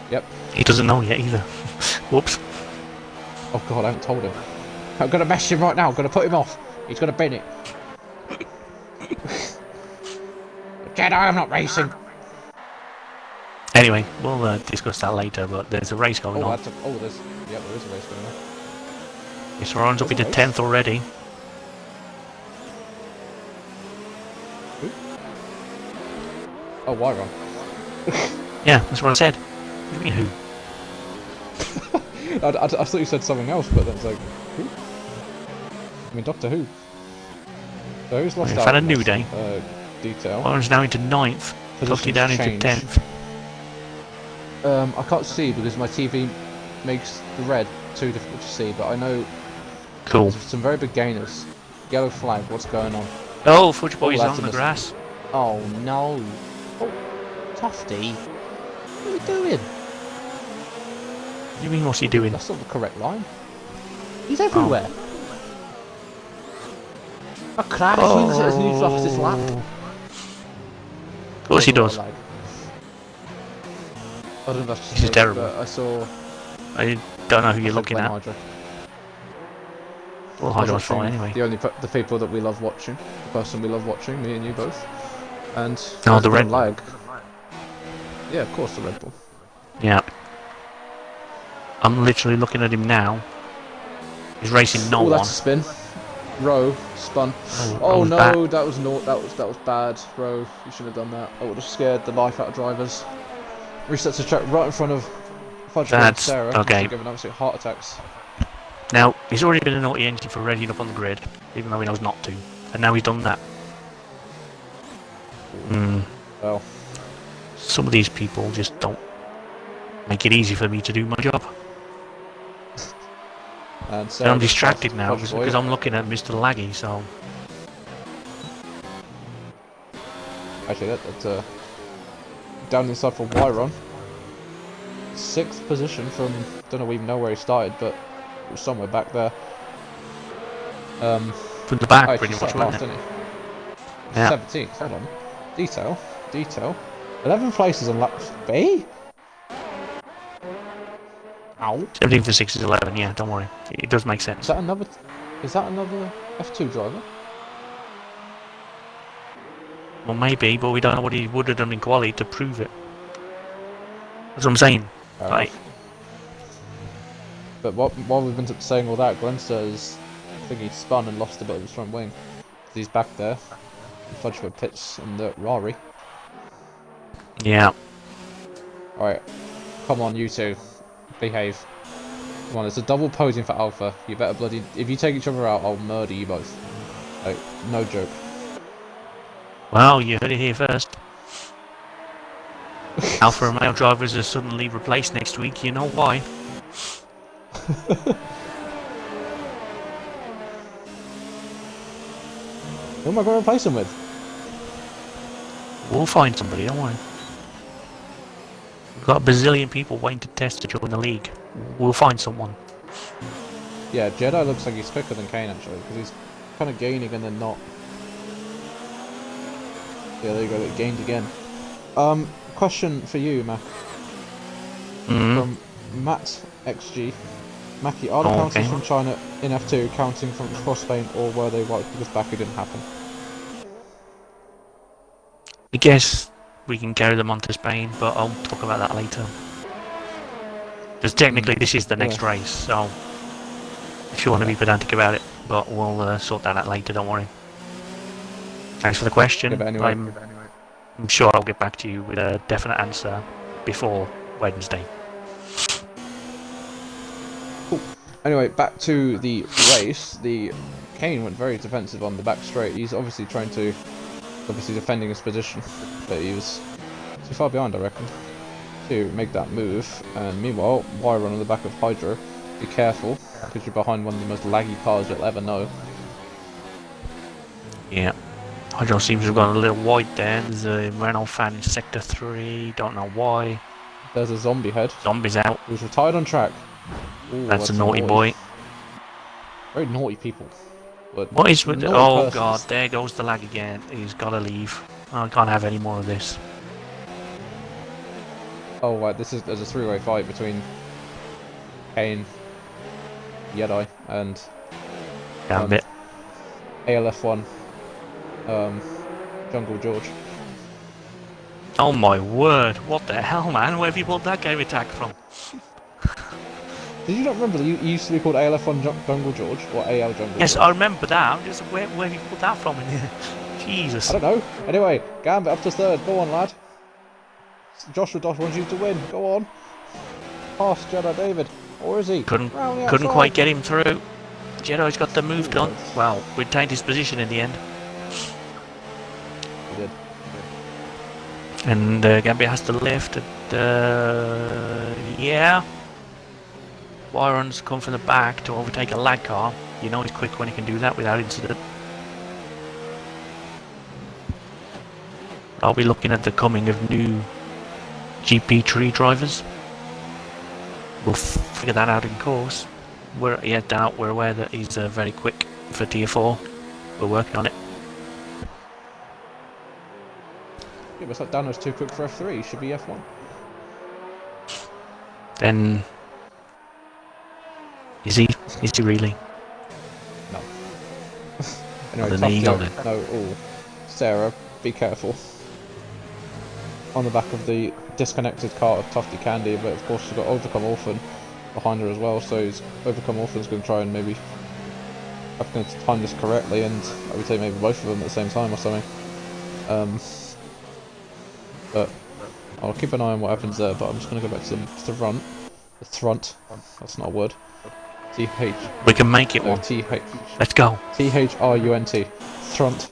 Yep. He doesn't know yet either. Whoops. Oh god, I haven't told him. I'm gonna mess him right now. I'm gonna put him off. He's gonna bin it. Jedi, I'm not racing. Anyway, we'll discuss that later. But there's a race going on. there is a race going on. Mr. Oran's up into 10th already. Who? Oh, Wyron. Yeah, that's what I said. What do you mean who? I thought you said something else, but then it's like, who? I mean, Doctor Who. So who's lost out? We've had a new day. detail. Orange now into 9th. Totally down into Change. 10th. I can't see because my TV makes the red too difficult to see, but I know Cool. there's some very big gainers. Yellow flag, what's going on? Oh, Fudge Boy's that's on the a grass. Oh no. Oh, Tufty. What are you doing? What do you mean, what's he doing? That's not the correct line. He's everywhere. Oh crap, he's lost his lap. Of course he does. I don't know if that's just This is me, terrible. but I saw... I don't know who you're looking at. Hydra. Well, Hydro's fine anyway. The people that we love watching. The person we love watching, me and you both. And... Oh, the Red Bull. lag. Yeah, of course, the Red Bull. Yeah. I'm literally looking at him now. He's racing no one. That's a spin. Rowe spun. Oh no, that was bad. Rowe, you shouldn't have done that. I would have scared the life out of drivers. Resets the track right in front of Fudge and Sarah. Okay. Giving absolute heart attacks. Now he's already been a naughty entry for readying up on the grid, even though he knows not to, and now he's done that. Well, some of these people just don't make it easy for me to do my job. And I'm distracted now because I'm looking at Mr. Laggy, so... Actually, that's down inside for Wyron. 6th position from... don't even know where he started, but it was somewhere back there. From the back, pretty much, wasn't it? Yeah. 17th, hold on. Detail. 11 places on lap B? Ow. 17 for 6 is 11, yeah, don't worry. It does make sense. Is that another F2 driver? Well, maybe, but we don't know what he would have done in quali to prove it. That's what I'm saying. Right. But while we've been saying all that, Glenster's, I think he spun and lost a bit of his front wing. He's back there. Fudgeford pits in the Rari. Yeah. Alright. Come on, you two. Behave. Come on, it's a double podium for Alpha. You better bloody... if you take each other out, I'll murder you both. Like, no joke. Well, you heard it here first. Alpha and male drivers are suddenly replaced next week, you know why. Who am I going to replace him with? We'll find somebody, don't worry. We've got a bazillion people waiting to test to join the league. We'll find someone. Yeah, Jedi looks like he's quicker than Kane actually, because he's kind of gaining and then not. Yeah, there you go, it gained again. Question for you, Mac. From Matt XG. Mackie, are the counters from China in F2 counting from across Spain, or were they wiped because Baku didn't happen? I guess we can carry them on to Spain, but I'll talk about that later. Because technically this is the next race, so if you want to be pedantic about it, but we'll sort that out later, don't worry. Thanks for the question. Yeah, anyway. I'm sure I'll get back to you with a definite answer before Wednesday. Cool. Anyway, back to the race. The Kane went very defensive on the back straight. He's obviously trying to... defending his position, but he was too far behind, I reckon, to make that move. And meanwhile, Wyron on the back of Hydro. Be careful, because you're behind one of the most laggy cars you'll ever know. Yeah. Hydro seems to have gone a little wide there. There's a Renault fan in Sector 3, don't know why. There's a zombie head. Zombie's out. Who's retired on track. Ooh, that's a naughty boy. Very naughty people. But what is with... oh persons. God, there goes the lag again. He's got to leave. I can't have any more of this. Oh right, there's a 3-way fight between Kane, Jedi, and Gambit. ALF1 Jungle George. Oh my word, what the hell, man? Where have you pulled that game attack from? Did you not remember that you used to be called ALF1 Jungle George, or AL Jungle Yes, George? I remember that. I'm just, where have you pulled that from? Jesus. I don't know. Anyway, Gambit up to 3rd. Go on, lad. Joshua Dosh wants you to win. Go on. Pass Jedi David. Or is he? Couldn't quite get him through. Jedi's got the move done. Well, retained his position in the end. He did. And Gambit has to lift. And, yeah. Byron's come from the back to overtake a lag car. You know he's quick when he can do that without incident. I'll be looking at the coming of new GP3 drivers. We'll figure that out in course. We're aware that he's very quick for Tier 4. We're working on it. Yeah, but it's like Dano's too quick for F3. He should be F1. Then is he really? No. Anyway, then there you go then. No, oh, Sarah, be careful. On the back of the disconnected car of Tufty Candy, but of course she's got Overcome Orphan behind her as well, so Overcome Orphan's going to try and maybe have to time this correctly, and I would say maybe both of them at the same time or something. But I'll keep an eye on what happens there, but I'm just going to go back to the front. The front. That's not a word. T-H. We can make it one. T-H. Let's go. T-H-R-U-N-T. Front.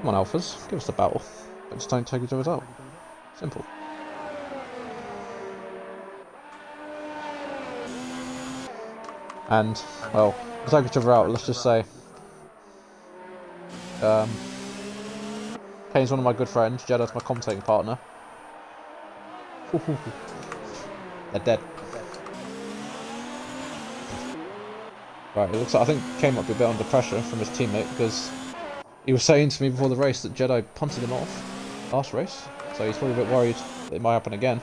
Come on, Alphas. Give us the battle. But just don't take each other's out. Simple. And, well, to take each other out, let's just say... Kane's one of my good friends, Jedda's my commentating partner. They're dead. Right, it looks like I think Kane might be a bit under pressure from his teammate because he was saying to me before the race that Jedi punted him off last race, so he's probably a bit worried that it might happen again.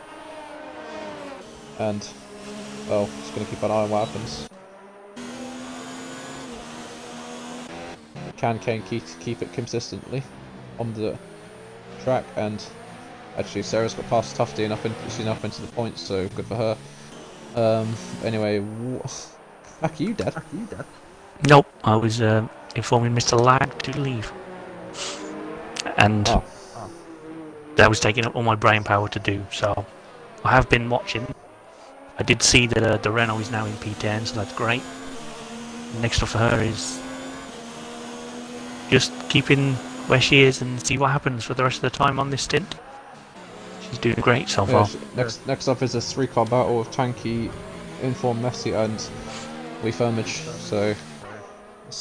And, well, just going to keep an eye on what happens. Can Kane keep it consistently on the track? And actually Sarah's got past Tufty and she's up into the points, so good for her. Anyway, Mac, are you dead? Nope, I was informing Mr. Lag to leave. And that was taking up all my brain power to do, so I have been watching. I did see that the Renault is now in P10, so that's great. Next up for her is just keeping where she is and see what happens for the rest of the time on this stint. She's doing great so far. Next up is a 3-car battle of Tanky, Inform Messi and Lee Firmage, so...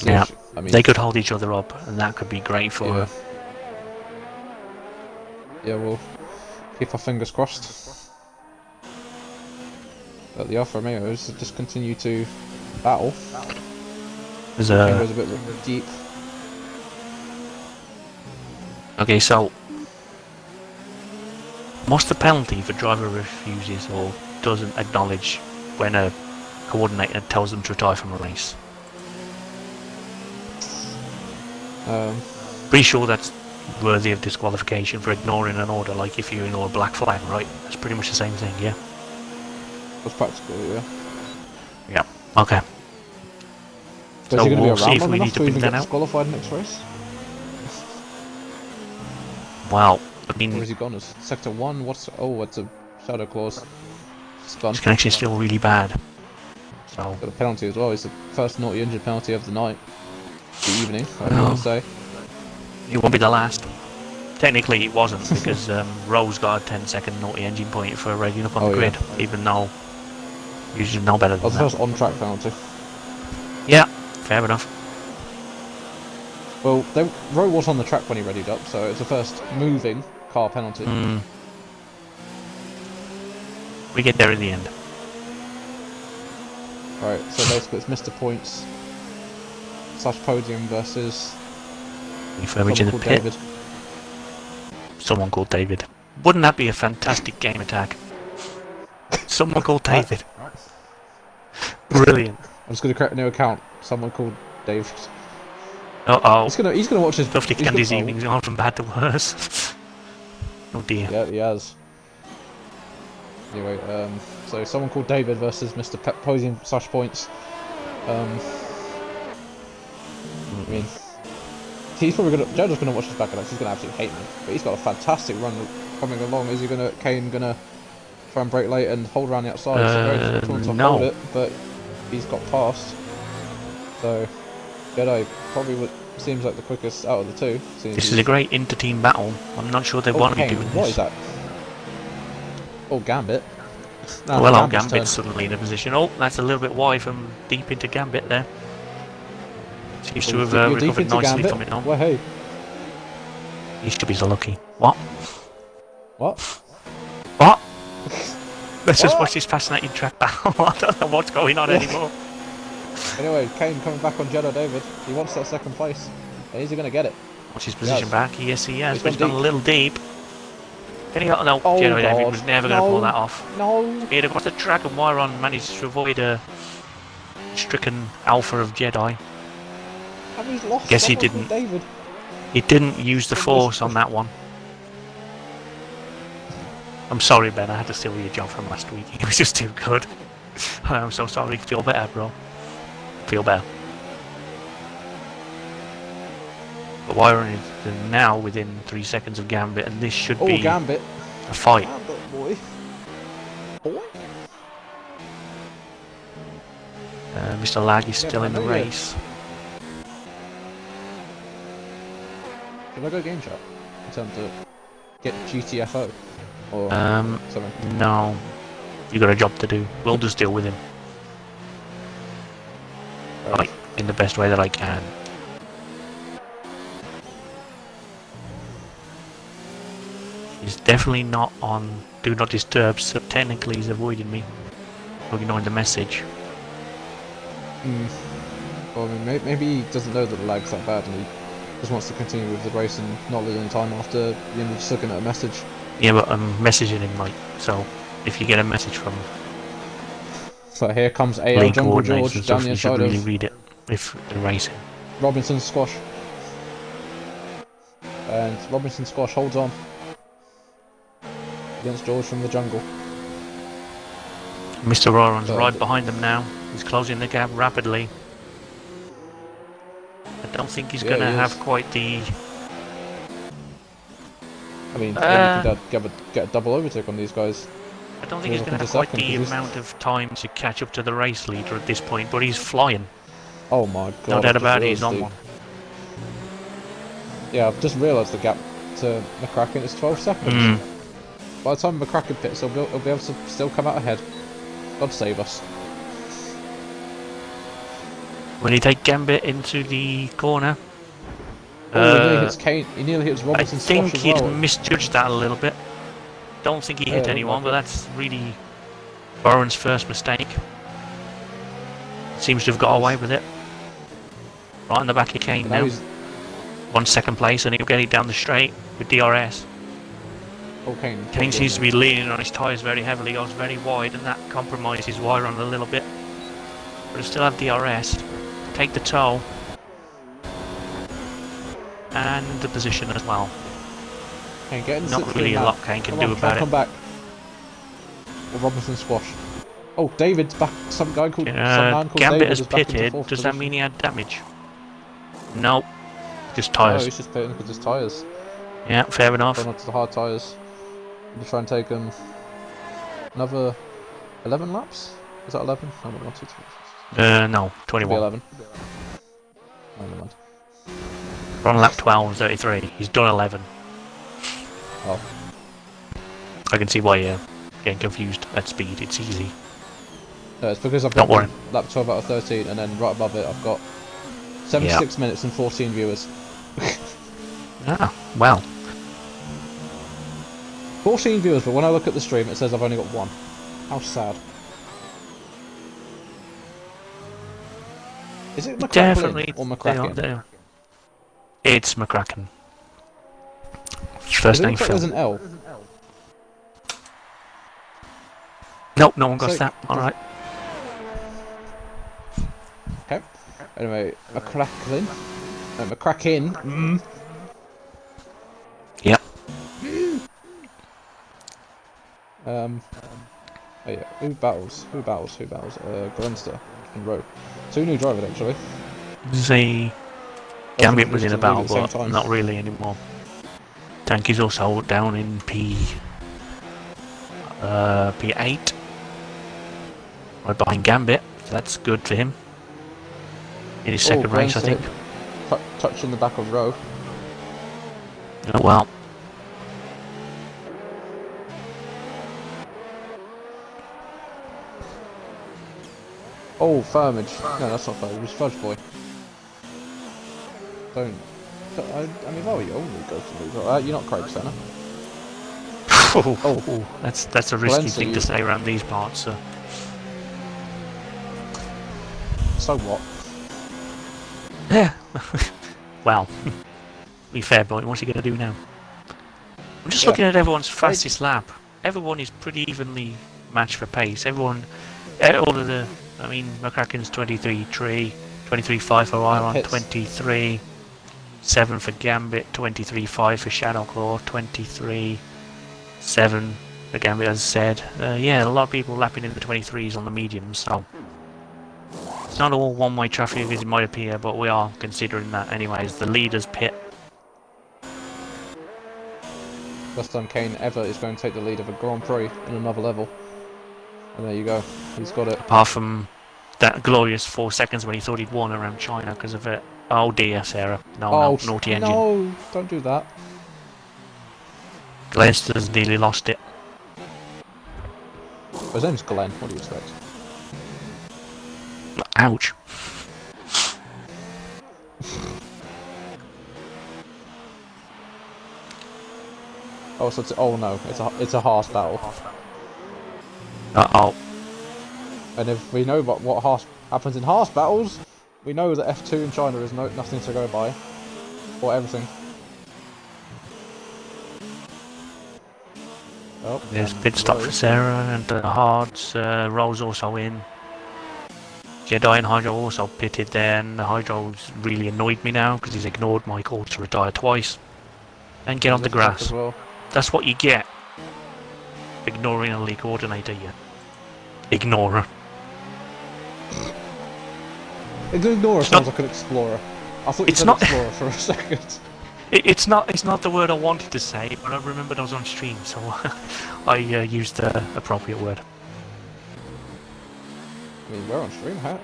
Yeah, I mean, they could hold each other up and that could be great for her. Yeah, we'll keep our fingers crossed. But the Alfa Romeos just continue to battle. There's goes a bit deep. Okay, so what's the penalty if a driver refuses or doesn't acknowledge when a coordinator tells them to retire from a race? Pretty sure that's worthy of disqualification for ignoring an order, like if you ignore a black flag, right? That's pretty much the same thing, yeah? That's practical, yeah. Yeah, okay. So So is he going to we'll be see around if long we enough need to to pin even that get out. disqualified next race? Well, I Or mean, is he gone as Sector 1? What's... Oh, it's a shadow clause. It's gone. his connection's still really bad. So, Got a penalty as well. It's the first naughty injured penalty of the night. The evening, I want to say. it won't be the last. Technically it wasn't, because Rose got a 10-second naughty engine point for raging up on the grid, even though you should know better than That was the that. first on-track penalty. Yeah, fair enough. Well, Rowe was on the track when he readied up, so it's the first moving car penalty. We get there in the end. Right, so basically it's Mr. Points / Podium versus Refurbage in the called pit. David. Someone called David. Wouldn't that be a fantastic game attack? Someone called David. Brilliant. I'm just going to create a new account. Someone called David. Uh-oh. He's gonna watch his... Tufty Candy's evening's gone from bad to worse. Oh dear. Yeah, he has. Anyway, so someone called David versus Mr. Podium / Points. I mean, he's probably gonna... Jojo's gonna watch this back and he's gonna absolutely hate me. But he's got a fantastic run coming along. Is he Kane gonna try and brake late and hold around the outside? No. Hold it, but he's got past. So Jedi probably would seems like the quickest out of the two. This is a great inter-team battle. I'm not sure they want to be Kane, doing what this. is that? Oh, Gambit. No, Well, Gambit's Gambit's turn. suddenly in a position. Oh, that's a little bit wide from deep into Gambit there. Seems to have You're deep recovered into nicely Gambit. coming on. Well, hey. He should be so lucky. What? What? What? Let's just What? watch this fascinating track battle. I don't know what's going on anymore. Anyway, Kane coming back on Jedi David. He wants that second place. And is he going to get it? What's his position back? Yes, he has, He's but he's gone gone a little deep. Can he? No, Oh, Jedi David God. was never going to pull No. that off. No. He had across the track and Wyron managed to avoid a stricken alpha of Jedi. And he's lost. Guess he someone didn't. called David. He didn't use the force on that one. I'm sorry, Ben, I had to steal your job from last week. It was just too good. I'm so sorry. Feel better, bro. Feel better. But Wyron is now within 3 seconds of Gambit, and this should be Gambit. a fight. Gambit, boy. Boy. Mr. Lag is still I in the know you. race. Should I go game chat? In terms of get GTFO? Or something? No. You got a job to do. We'll just deal with him. Right, in the best way that I can. He's definitely not on Do Not Disturb, so technically he's avoiding me. Or ignoring the message. Well, I mean, maybe he doesn't know that the lag's that bad and he just wants to continue with the race and not losing time after the end of just looking at a message. Yeah, but I'm messaging him, like, so if you get a message from So here comes AL link Jungle coordinates George and down stuff, the you should inside really of read it if they're racing. Robinson Squash. And Robinson Squash holds on against George from the jungle. Mr. Roran's right behind them now. He's closing the gap rapidly. I don't think he's going to have quite the... I mean, maybe he could get a double overtake on these guys. I don't think he's going to have quite the amount of time to catch up to the race leader at this point, but he's flying. Oh my god. No doubt about it, he's on one. Yeah, I've just realised the gap to McCracken is 12 seconds. By the time McCracken pits, he'll be able to still come out ahead. God save us. When he take Gambit into the corner... he nearly hits Kane. He nearly hits Robinson Squash as well. I think he'd misjudged that a little bit. Don't think he hit anyone, but that's really Warren's first mistake. Seems to have got away with it. Right in the back of Kane now. 1 second place, and he'll get it down the straight with DRS. Kane seems to be leaning on his tyres very heavily, goes very wide, and that compromises Wyron a little bit. But he'll still have DRS. Take the tow. And the position as well. Not really a lot Kane can do about it. Come back. Robinson Squash. Oh, David's back. Some guy called some man called Gambit David has is back into pitted. fourth Does that position. mean he had damage? Nope. Just No, tyres. he's just pitting because his tyres. Yeah, fair enough. Going on to the hard tyres. To try and take him another 11 laps? Is that 11? No, 1, 2, 3. No, 21. 11. Oh, never mind. We're on lap 12 and 33. He's done 11. Oh. I can see why you're getting confused at speed. It's easy. No, it's because I've got lap 12 out of 13, and then right above it I've got 76 minutes and 14 viewers. Ah, well. 14 viewers, but when I look at the stream it says I've only got 1. How sad. Is it McCracken Definitely or McCracken? It's McCracken. First name Phil. There's an L. Nope, no one got that. Alright. Okay. Anyway, McCracken. McCracken. Yep. Oh yeah. Who battles? Glenster and Rowe. 2 new drivers actually. The Gambit was in a battle, but not really anymore. Tank is also down in P8. Right behind Gambit, so that's good for him. In his second race, I think. touching the back of Rowe. Oh well. Oh, Firmage. No, that's not Firmage. It's Fudge Boy. Don't. I mean, oh, you only go to lose. You're not Craig Senna. Oh, that's a risky Valencia, thing to say around these parts. So what? Yeah. Well, be fair, boy. What's he going to do now? I'm just looking at everyone's fastest lap. Everyone is pretty evenly matched for pace. Everyone, all of the, I mean, McCracken's 23.3, 23.5 for Iron, 23.7 for Gambit, 23.5 for Shadowclaw, 23.7 for Gambit, as I said. Yeah, a lot of people lapping in the 23s on the mediums, so it's not all one-way traffic as it might appear, but we are considering that anyways. The leaders pit. First time Kane ever is going to take the lead of a Grand Prix in another level. And there you go. He's got it. Apart from that glorious 4 seconds when he thought he'd won around China because of it. Oh dear, Sarah. No, naughty engine. No, don't do that. Glenister's nearly lost it. His name's Glenn. What do you expect? Ouch. Oh, so oh no, it's a harsh battle. Uh-oh. And if we know what harsh happens in harsh battles, we know that F2 in China is nothing to go by, or everything. Oh, there's pit stop for Sarah and Hards. Rolls also in. Jedi and Hydro also pitted there, and Hydro's really annoyed me now because he's ignored my call to retire twice and get on the grass. As well. That's what you get. Ignoring a league coordinator, you ignorer. Ignorer sounds like an explorer. I thought you said explorer for a second. It's not the word I wanted to say, but I remembered I was on stream, so I used the appropriate word. I mean, we're on stream, huh?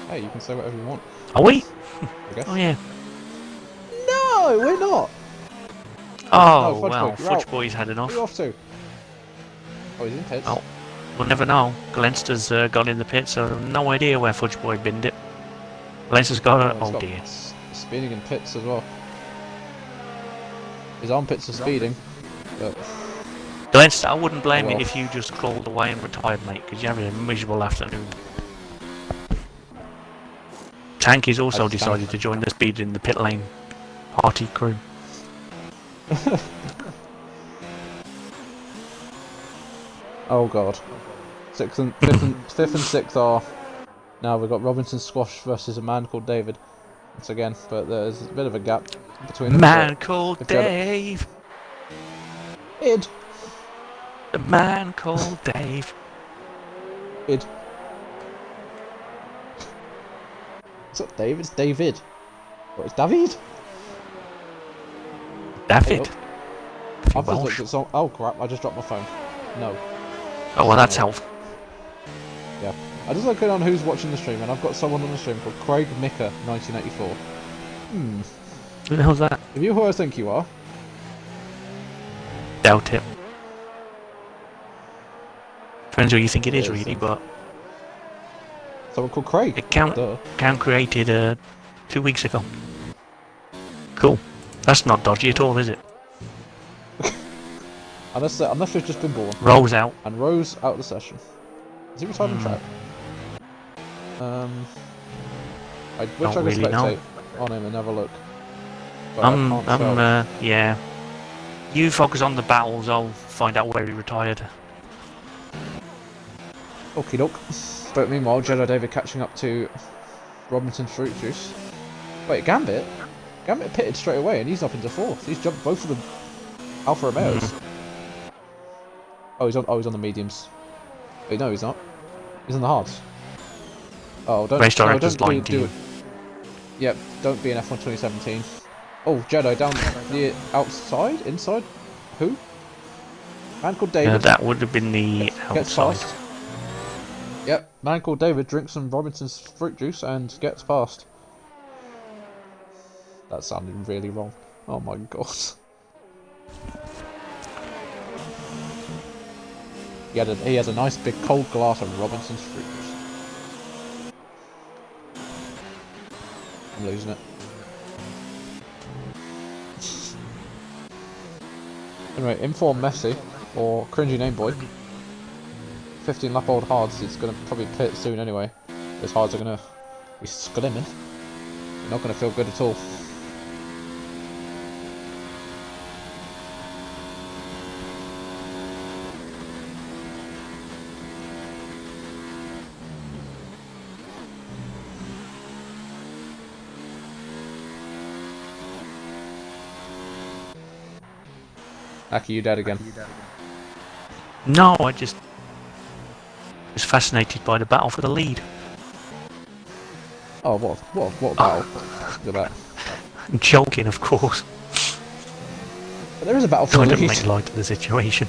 Hey, you can say whatever you want. Are we? I guess. Oh yeah. No, we're not! Oh, no, well, Fudge Boy's had enough. Where are you off to? Oh, he's in pits. Oh, we'll never know. Glenster's gone in the pit, so no idea where Fudge Boy binned it. Glenster's got it. Oh dear. Speeding in pits as well. His armpits are speeding, but... Glenster, I wouldn't blame you if you just crawled away and retired, mate, because you're having a miserable afternoon. Tanky's also decided to join the speed in the pit lane party crew. Oh god. Fifth and sixth are... Now we've got Robinson Squash versus a man called David. Once again, but there's a bit of a gap between them. Man called Dave! Id! The man called Dave. Id. It's not Dave, it's David. What, it's David? David? I've just looked at some... Oh crap, I just dropped my phone. No. Oh well, that's helpful. Yeah. I just looked on who's watching the stream, and I've got someone on the stream called Craig Micker 1984. Who the hell's that? Are you who I think you are? Doubt it. Depends who you think it is, really, but... Someone called Craig. Account created 2 weeks ago. Cool. That's not dodgy at all, is it? Unless we've just been born. Rose out. And Rose out of the session. Is he retired on track? I wish I could really spectate on him and have a look. But yeah. You focus on the battles, I'll find out where he retired. Okie doke. But meanwhile, Jedi David catching up to Robinson Fruit Juice. Wait, Gambit? Gambit pitted straight away and he's up into fourth. He's jumped both of the Alfa Romeos. Oh, he's on the mediums. Wait, no, he's not. He's on the hards. Oh, don't do it. Yep, don't be an F1 2017. Oh, Jedi down the outside, inside. Who? Man called David. That would have been the outside. Gets past. Yep, man called David drinks some Robinson's fruit juice and gets past. That sounded really wrong. Oh my god. He had a nice big cold glass of Robinson's fruit juice. I'm losing it. Anyway, Inform Messi, or Cringy Name Boy. 15 lap old hards, it's going to probably pit soon anyway. Those hards are going to be slimming. They're not going to feel good at all. Aki, you dead again? No, I just was fascinated by the battle for the lead. Oh, what battle? Look at that. I'm joking, of course. But there is a battle for Trying the to lead. make light of the situation.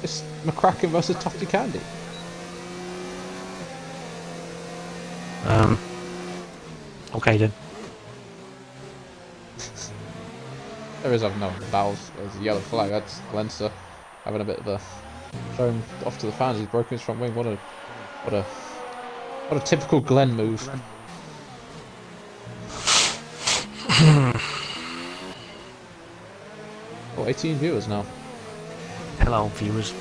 It's McCracken versus Tufty Candy. Okay then. There is no battles. There's a yellow flag. That's Glenster having a bit of a showing off to the fans. He's broken his front wing. What a typical Glenn move. Oh, 18 viewers now. Hello, viewers.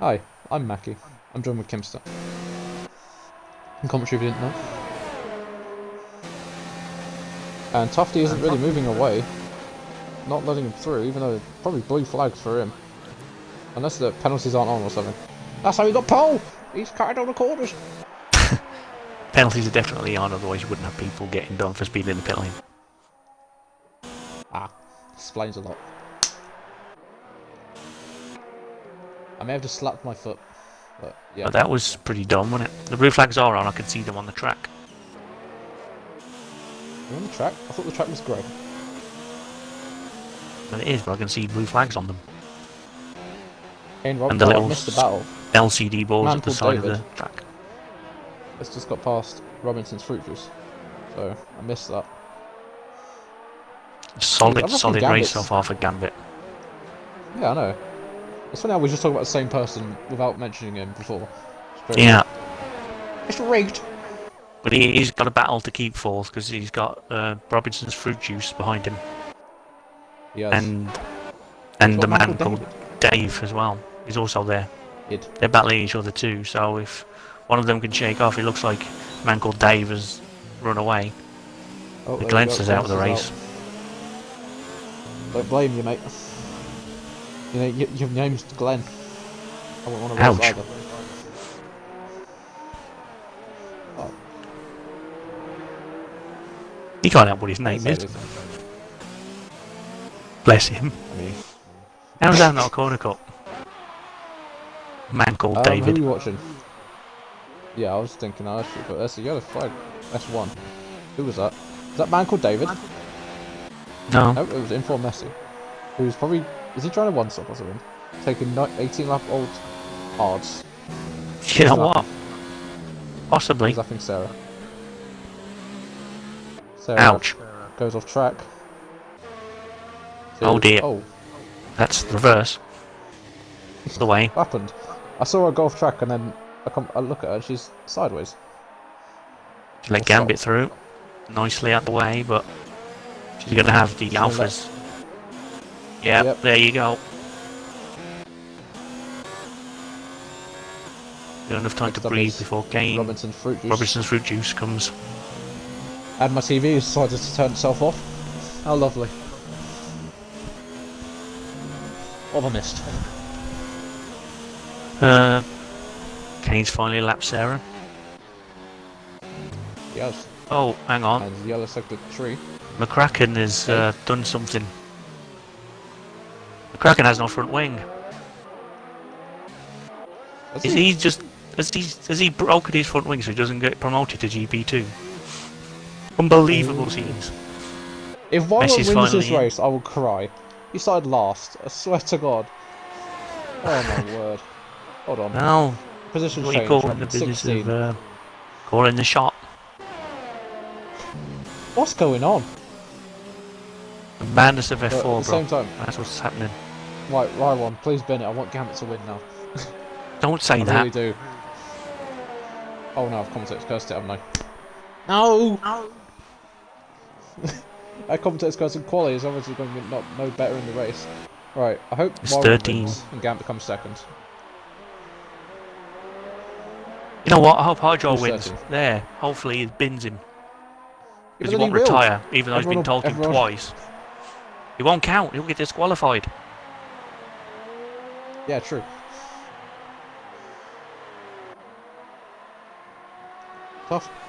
Hi, I'm Mackie. I'm joined with Kimster. In commentary if you didn't know. And Tufty isn't really moving away. Not letting him through, even though probably blue flags for him. Unless the penalties aren't on or something. That's how he got pole! He's carried on the corners! Penalties are definitely on, otherwise you wouldn't have people getting done for speeding in the pit lane. Ah, explains a lot. I may have just slapped my foot, but yeah. But that was pretty dumb, wasn't it? The blue flags are on, I can see them on the track. You're on the track? I thought the track was grey. Well, it is, but I can see blue flags on them. And the the little missed the battle. LCD balls Man at the called side David. of the track. It's just got past Robinson's fruit juice. So, I missed that. Solid Gambit's- race off Arthur Gambit. Yeah, I know. It's funny how we just talk about the same person without mentioning him before. Yeah, It's rigged! but he's got a battle to keep fourth because he's got Robinson's fruit juice behind him. Yes. And He's the got man Michael called Dave as well. He's also there. David. They're battling each other too, so if one of them can shake off, it looks like a man called Dave has run away. Oh, The there we go, Glenster's out of the Glenster's race. out. Don't blame you, mate. You know, your name's Glenn. I wouldn't want to race Ouch. either. Oh, He can't help what his name say is. this. Bless him. I mean, How's that not a corner cut? Man called who David. are you watching? Yeah, I was thinking I should, but that's a yellow flag. That's one. Who was that? Is that man called David? No. No, it was Inform Messi. Who's probably... Is he trying to one-stop or something? Taking 18 lap old hards. You know what? Possibly. Because I think Sarah. Sarah Ouch. goes off track. Oh dear. Oh, That's the reverse. The way. what happened? I saw her go off track and then I look at her and she's sideways. Let Gambit through. Nicely out the way, but she's going to have the gonna alphas. Yep, there you go. You don't have time Next to up breathe is before Kane. Robinson's fruit juice. Robinson's fruit juice comes. And my TV decided to turn itself off. How lovely. What have I missed? Kane's finally lapped Sarah. Yes. Oh, hang on. And the yellow sector tree. McCracken has done something. McCracken has no front wing. Is he just... Has he broken his front wing so he doesn't get promoted to GP2? Unbelievable scenes. If one Messi's wins this finally in. race, I will cry. He started last. I swear to God. Oh my word. Hold on. Well, Position what you change. call in I'm the business 16. of calling the shot. What's going on? The madness of But F4, at the bro. same time, That's what's happening. right, one. Please bin it. I want Gambit to win now. Don't say I that. really do. Oh no, I've commentator's cursed it, haven't I? No! That commentator's cursed in quality is obviously going to be no better in the race. Right, I hope It's Warren 13. wins and Gambit comes second. You know what? I hope Hydro Who's wins. 13? There. Hopefully he bins him. Yeah, Because but he then won't he will. retire, even though he's been told to Everyone... twice. He won't count. He'll get disqualified. Yeah, true.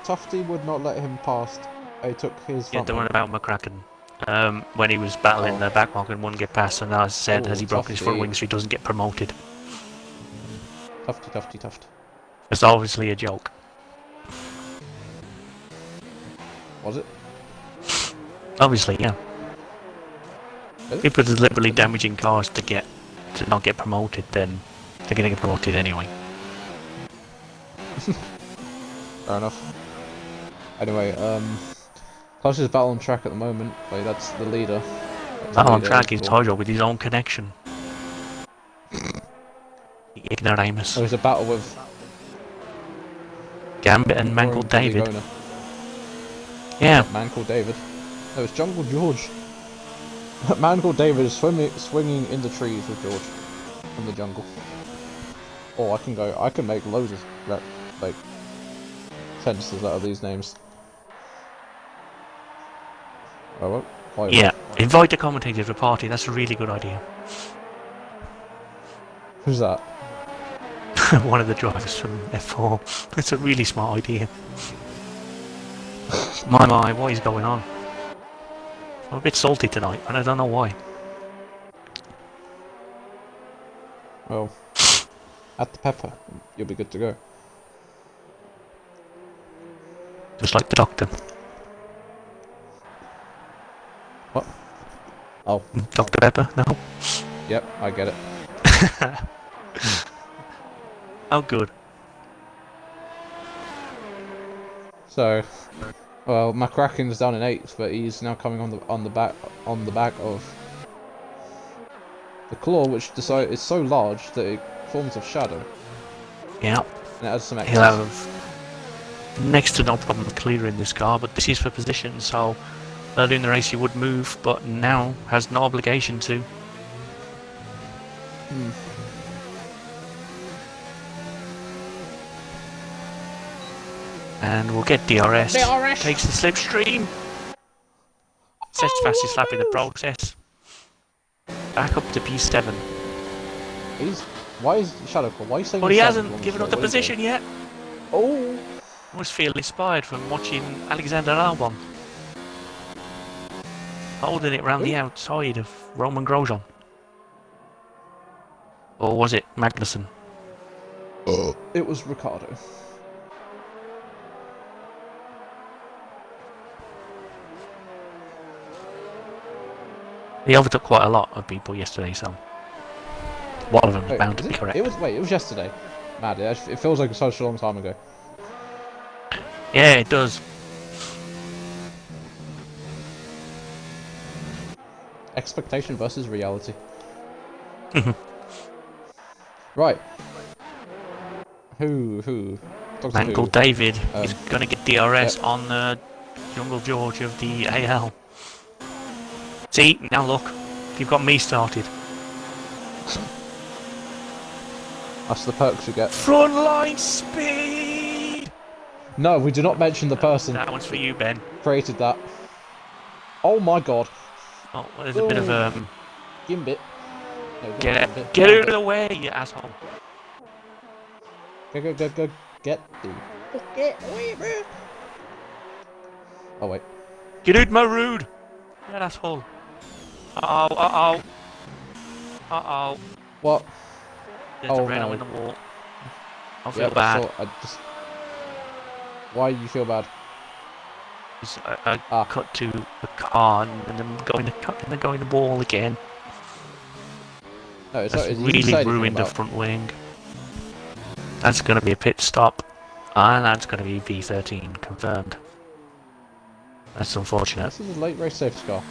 Tufty would not let him past. He took his Yeah, front the one one. about McCracken. When he was battling the back mark and wouldn't get past, and I said, has he broken his front Tufty. wings so he doesn't get promoted? Tufty. It's obviously a joke. Was it? Obviously, yeah. Really? People are deliberately damaging cars to not get promoted, then they're gonna get promoted anyway. Fair enough. Anyway, closest battle on track at the moment. Like, that's the leader. That on track is Hydro with his own connection. The ignoramus. There's a battle with Gambit and man called David. Yeah. A man called David. No, it's Jungle George. A man called David is swinging in the trees with George in the jungle. Oh, I can make loads of like sentences out of these names. Oh, what? Yeah. Invite the commentator to the party. That's a really good idea. Who's that? One of the drivers from F4. That's a really smart idea. My, what is going on? I'm a bit salty tonight, and I don't know why. Well, add the pepper. You'll be good to go. Just like the doctor. What? Oh. Dr. Pepper? No? Yep, I get it. Oh, good. So, well, McCracken's down in 8th, but he's now coming on the back of the claw, which is so large that it forms a shadow. Yeah. And it adds some He'll excess. have next to no problem clearing this car, but this is for position, so early in the race he would move, but now has no obligation to. And we'll get DRS. Takes the slipstream. Sets fastest lap in the process. Back up to P7. Why is Shadow Claw? Why are you saying? But he hasn't given up the position yet. Oh! I must feel inspired from watching Alexander Albon holding it round the outside of Roman Grosjean. Or was it Magnussen? It was Ricardo. He overtook quite a lot of people yesterday, so one of them is bound to be correct. It was yesterday. Mad, it feels like such a long time ago. Yeah, it does. Expectation versus reality. Right. Who? Man called David is going to get DRS on the Jungle George of the AL. See, now look, you've got me started. That's the perks you get. Frontline speed! No, we do not mention the person That one's for you, Ben. created that. Oh my god. Oh, there's a bit of Gimbit. No, Get Gimbit. out of the way, you asshole. Go. Get away, man. Oh wait. Get out my road! You asshole. Uh-oh. What? There's a Oh, Renault no. in the wall. I feel bad. Why you feel bad? I cut to the car and then going the wall again. No, it's That's not. really ruined the front wing. That's going to be a pit stop, and that's going to be V13 confirmed. That's unfortunate. This is a late race safety car.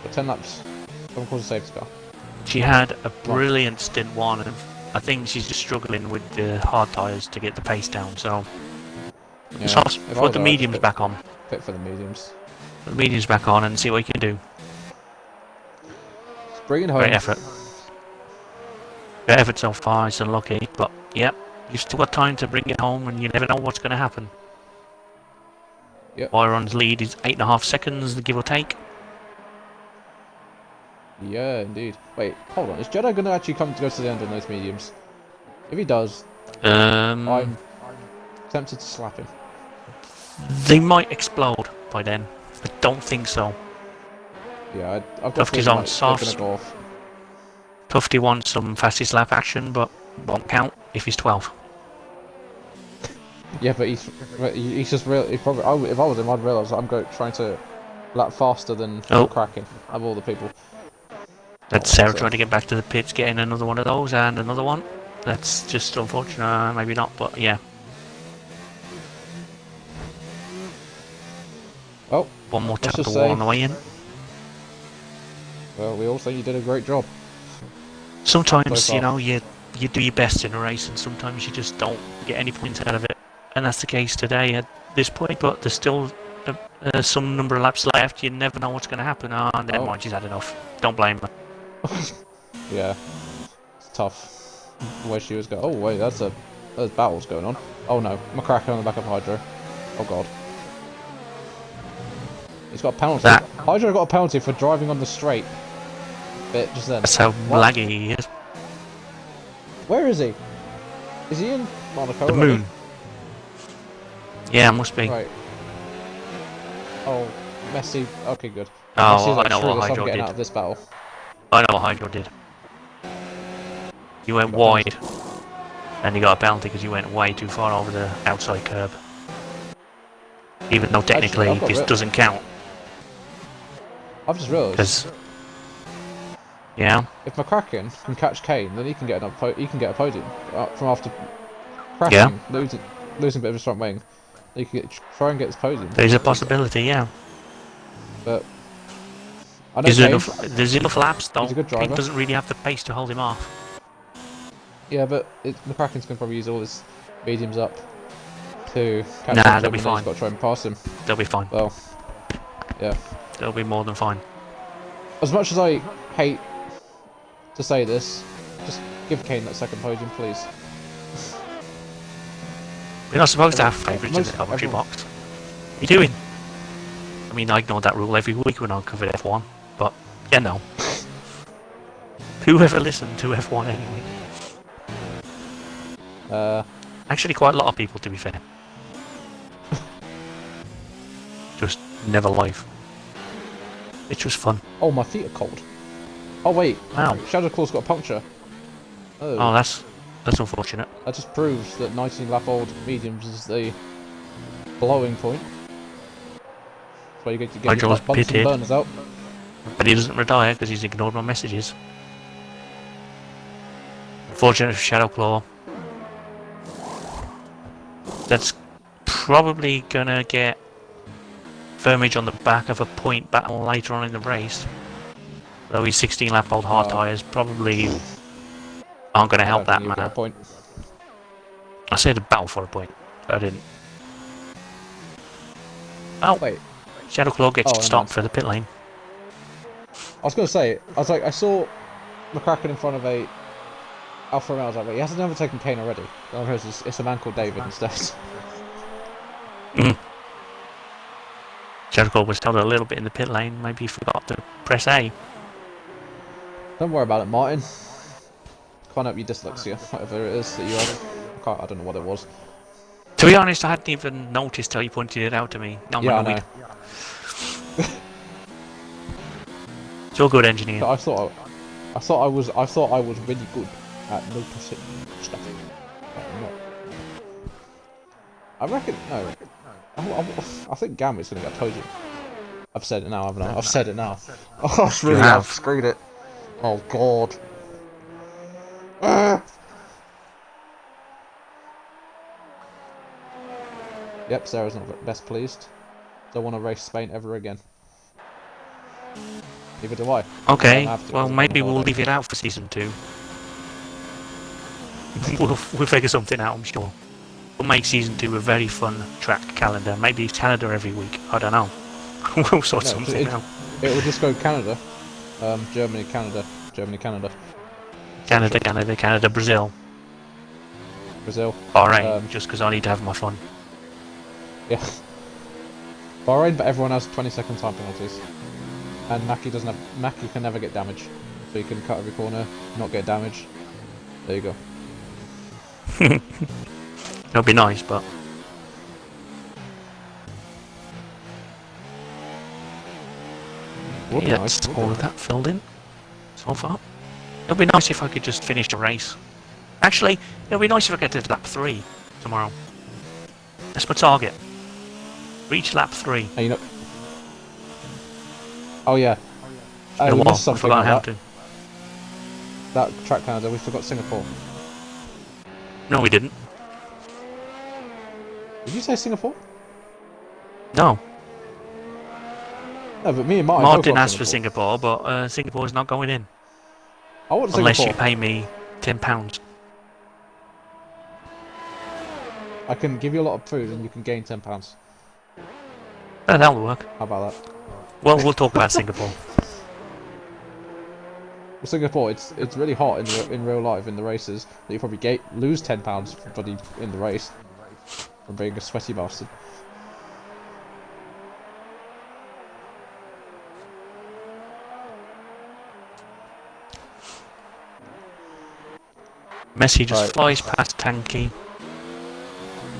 But 10 laps. Someone calls a safety car. She had a brilliant stint one, and I think she's just struggling with the hard tyres to get the pace down. So, Yeah. just put the mediums back on. Fit for the mediums. Put the mediums back on and see what you can do. Just bring it home. Great effort. Great effort so far. It's unlucky, but yep, you've still got time to bring it home, and you never know what's going to happen. Yep. Byron's lead is 8.5 seconds, give or take. Yeah, indeed. Wait, hold on. Is Jedi going to actually come to go to the end on those mediums? If he does, I'm tempted to slap him. They might explode by then. I don't think so. Yeah, I've got Tufty's on softs. Go off. Tufty wants some fastest lap action, but won't count if he's 12. Yeah, but he's just real. He probably. If I was him, I'd realise that I'm trying to lap faster than Kraken of all the people. That's Sarah trying to get back to the pits, getting another one of those and another one. That's just unfortunate. Maybe not, but yeah. Oh, one more tap of the wall on the way in. Well, we all think you did a great job. Sometimes, you know, you do your best in a race, and sometimes you just don't get any points out of it. And that's the case today at this point, but there's still some number of laps left. You never know what's going to happen. Oh, never mind, she's had enough. Don't blame her. Yeah, it's tough. Where she was going. Oh wait, there's battles going on. Oh no, McCracken on the back of Hydra. Oh god. He's got a penalty. Hydra got a penalty for driving on the straight bit just then. That's how laggy he is. Where is he? Is he in Monaco? The moon. Yeah, must be. Right. Oh, Messi. Okay, good. Oh, Messi's like, I know what Hydro did. Out of this battle. I know what Hydro did. You went wide, and you got a penalty because you went way too far over the outside curb. Even though technically this doesn't count. I've just realised. Yeah. If McCracken can catch Kane, then he can get a podium from after crashing, losing a bit of his front wing. He can try and get his podium. There's a possibility, yeah. But I know there's enough laps though. He's a good driver. Kane doesn't really have the pace to hold him off. Yeah, but McCracken's going to probably use all his mediums up to catch him. They'll be fine. He's got to try and pass him. They'll be fine. Well, yeah. They'll be more than fine. As much as I hate to say this, just give Kane that second podium, please. We're not supposed to have favourites in the commentary box. What are you doing? I mean, I ignore that rule every week when I cover F1, but yeah, no. Whoever listened to F1 anyway? Actually, quite a lot of people, to be fair. Just never live. It's just fun. Oh, my feet are cold. Oh wait, wow. Shadow Claw's got a puncture. Oh, that's unfortunate. That just proves that 19-lap-old mediums is the blowing point. That's where you get to get your bumps and burners out. But he doesn't retire because he's ignored my messages. Unfortunate for Shadow Claw. That's probably gonna get Vermage on the back of a point battle later on in the race. Though his 16-lap-old hard tyres probably aren't going to help that man. Point. I said a battle for a point, but I didn't. Oh, wait. Shadow Claw gets stopped for the pit lane. I was going to say, I saw McCracken in front of a Alfa Romeo. I was like, wait, he hasn't overtaken Kane already. It's a man called David instead. Shadow Claw was told a little bit in the pit lane. Maybe he forgot to press A. Don't worry about it, Martin. Can't help your dyslexia, whatever it is that you have. I don't know what it was. To be honest, I hadn't even noticed till you pointed it out to me. No, yeah, I know. It's all good engineering. I thought I was really good at noticing stuff. I reckon no. I think Gambit's gonna get a podium. I've said it now, haven't I? I've said it now. Oh, I really have screwed it. Oh god. Yep, Sarah's not best pleased. don't want to race Spain ever again. Neither do I. I Okay, don't have to, well 'cause I'm maybe on we'll holiday. leave it out for season 2. we'll figure something out, I'm sure. We'll make season 2 a very fun track calendar. Maybe Canada every week. I don't know. We'll sort No, something out. it will just go Canada, Germany, Canada, Germany, Canada, Canada, etc. Canada, Canada, Brazil, Brazil. Bahrain, just because I need to have my fun. Yeah. Bahrain, but everyone has 20-second time penalties. And Mackie can never get damage. So you can cut every corner, not get damage. There you go. It'll be nice, but Would be yeah, nice. that's all of that filled in so far. It'll be nice if I could just finish the race. Actually, it'll be nice if I get to lap 3 tomorrow. That's my target. Reach lap 3. Hey, you know. Oh yeah. In a We while, missed I something forgot like how that. to. That track Canada, we forgot Singapore. No, we didn't. Did you say Singapore? No. No, but me and Martin Martin both got asked for Singapore, but Singapore's not going in. I want Unless Singapore. you pay me £10. I can give you a lot of food and you can gain £10. Oh, that'll work. How about that? Well, we'll talk about Singapore. Well, Singapore, it's really hot in real life in the races that you probably lose £10 bloody in the race from being a sweaty bastard. Messi just Right. flies past Tanky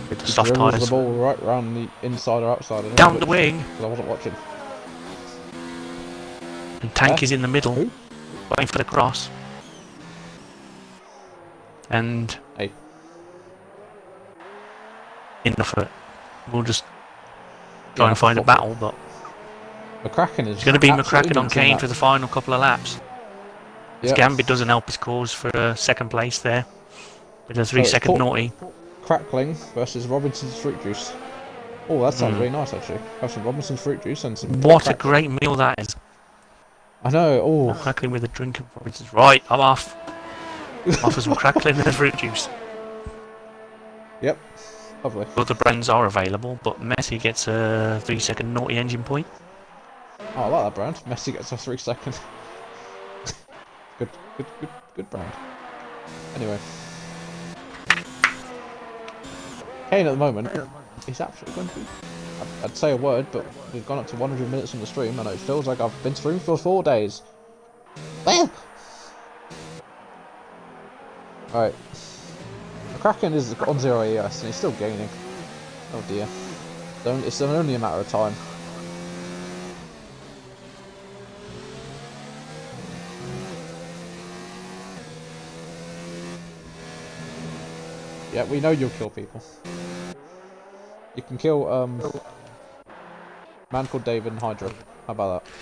with the He soft dribbles tyres. the ball right round the inside or outside. I don't know Down the which, wing, 'cause I wasn't watching. and Tanky's in the middle, Who? waiting for the cross. And Hey. enough of it. We'll just try Yeah, and find a football. battle, but McCracken is it's going to be absolutely McCracken on nuts in Kane that. for the final couple of laps. Yep. Gambit doesn't help his cause for second place there with a So 3-second it's naughty. Crackling versus Robinson's fruit juice. Oh, that sounds Mm. really nice actually. Have some Robinson's fruit juice and some. What a crackling. great meal that is. I know. Oh, Crackling with a drink of Robinson's. Right, I'm off. Offer some crackling and fruit juice. yep. Lovely. Other brands are available, but Messi gets a 3-second naughty engine point. Oh, I like that brand. Messi gets a 3-second. Good brand. Anyway, Kane at the moment, he's absolutely going to be. I'd say a word, but we've gone up to 100 minutes on the stream, and it feels like I've been streaming for 4 days. Well, right. Kraken is on 0 ES, and he's still gaining. Oh dear. It's only a matter of time. Yeah, we know you'll kill people. You can kill a man called David and Hydra. How about that?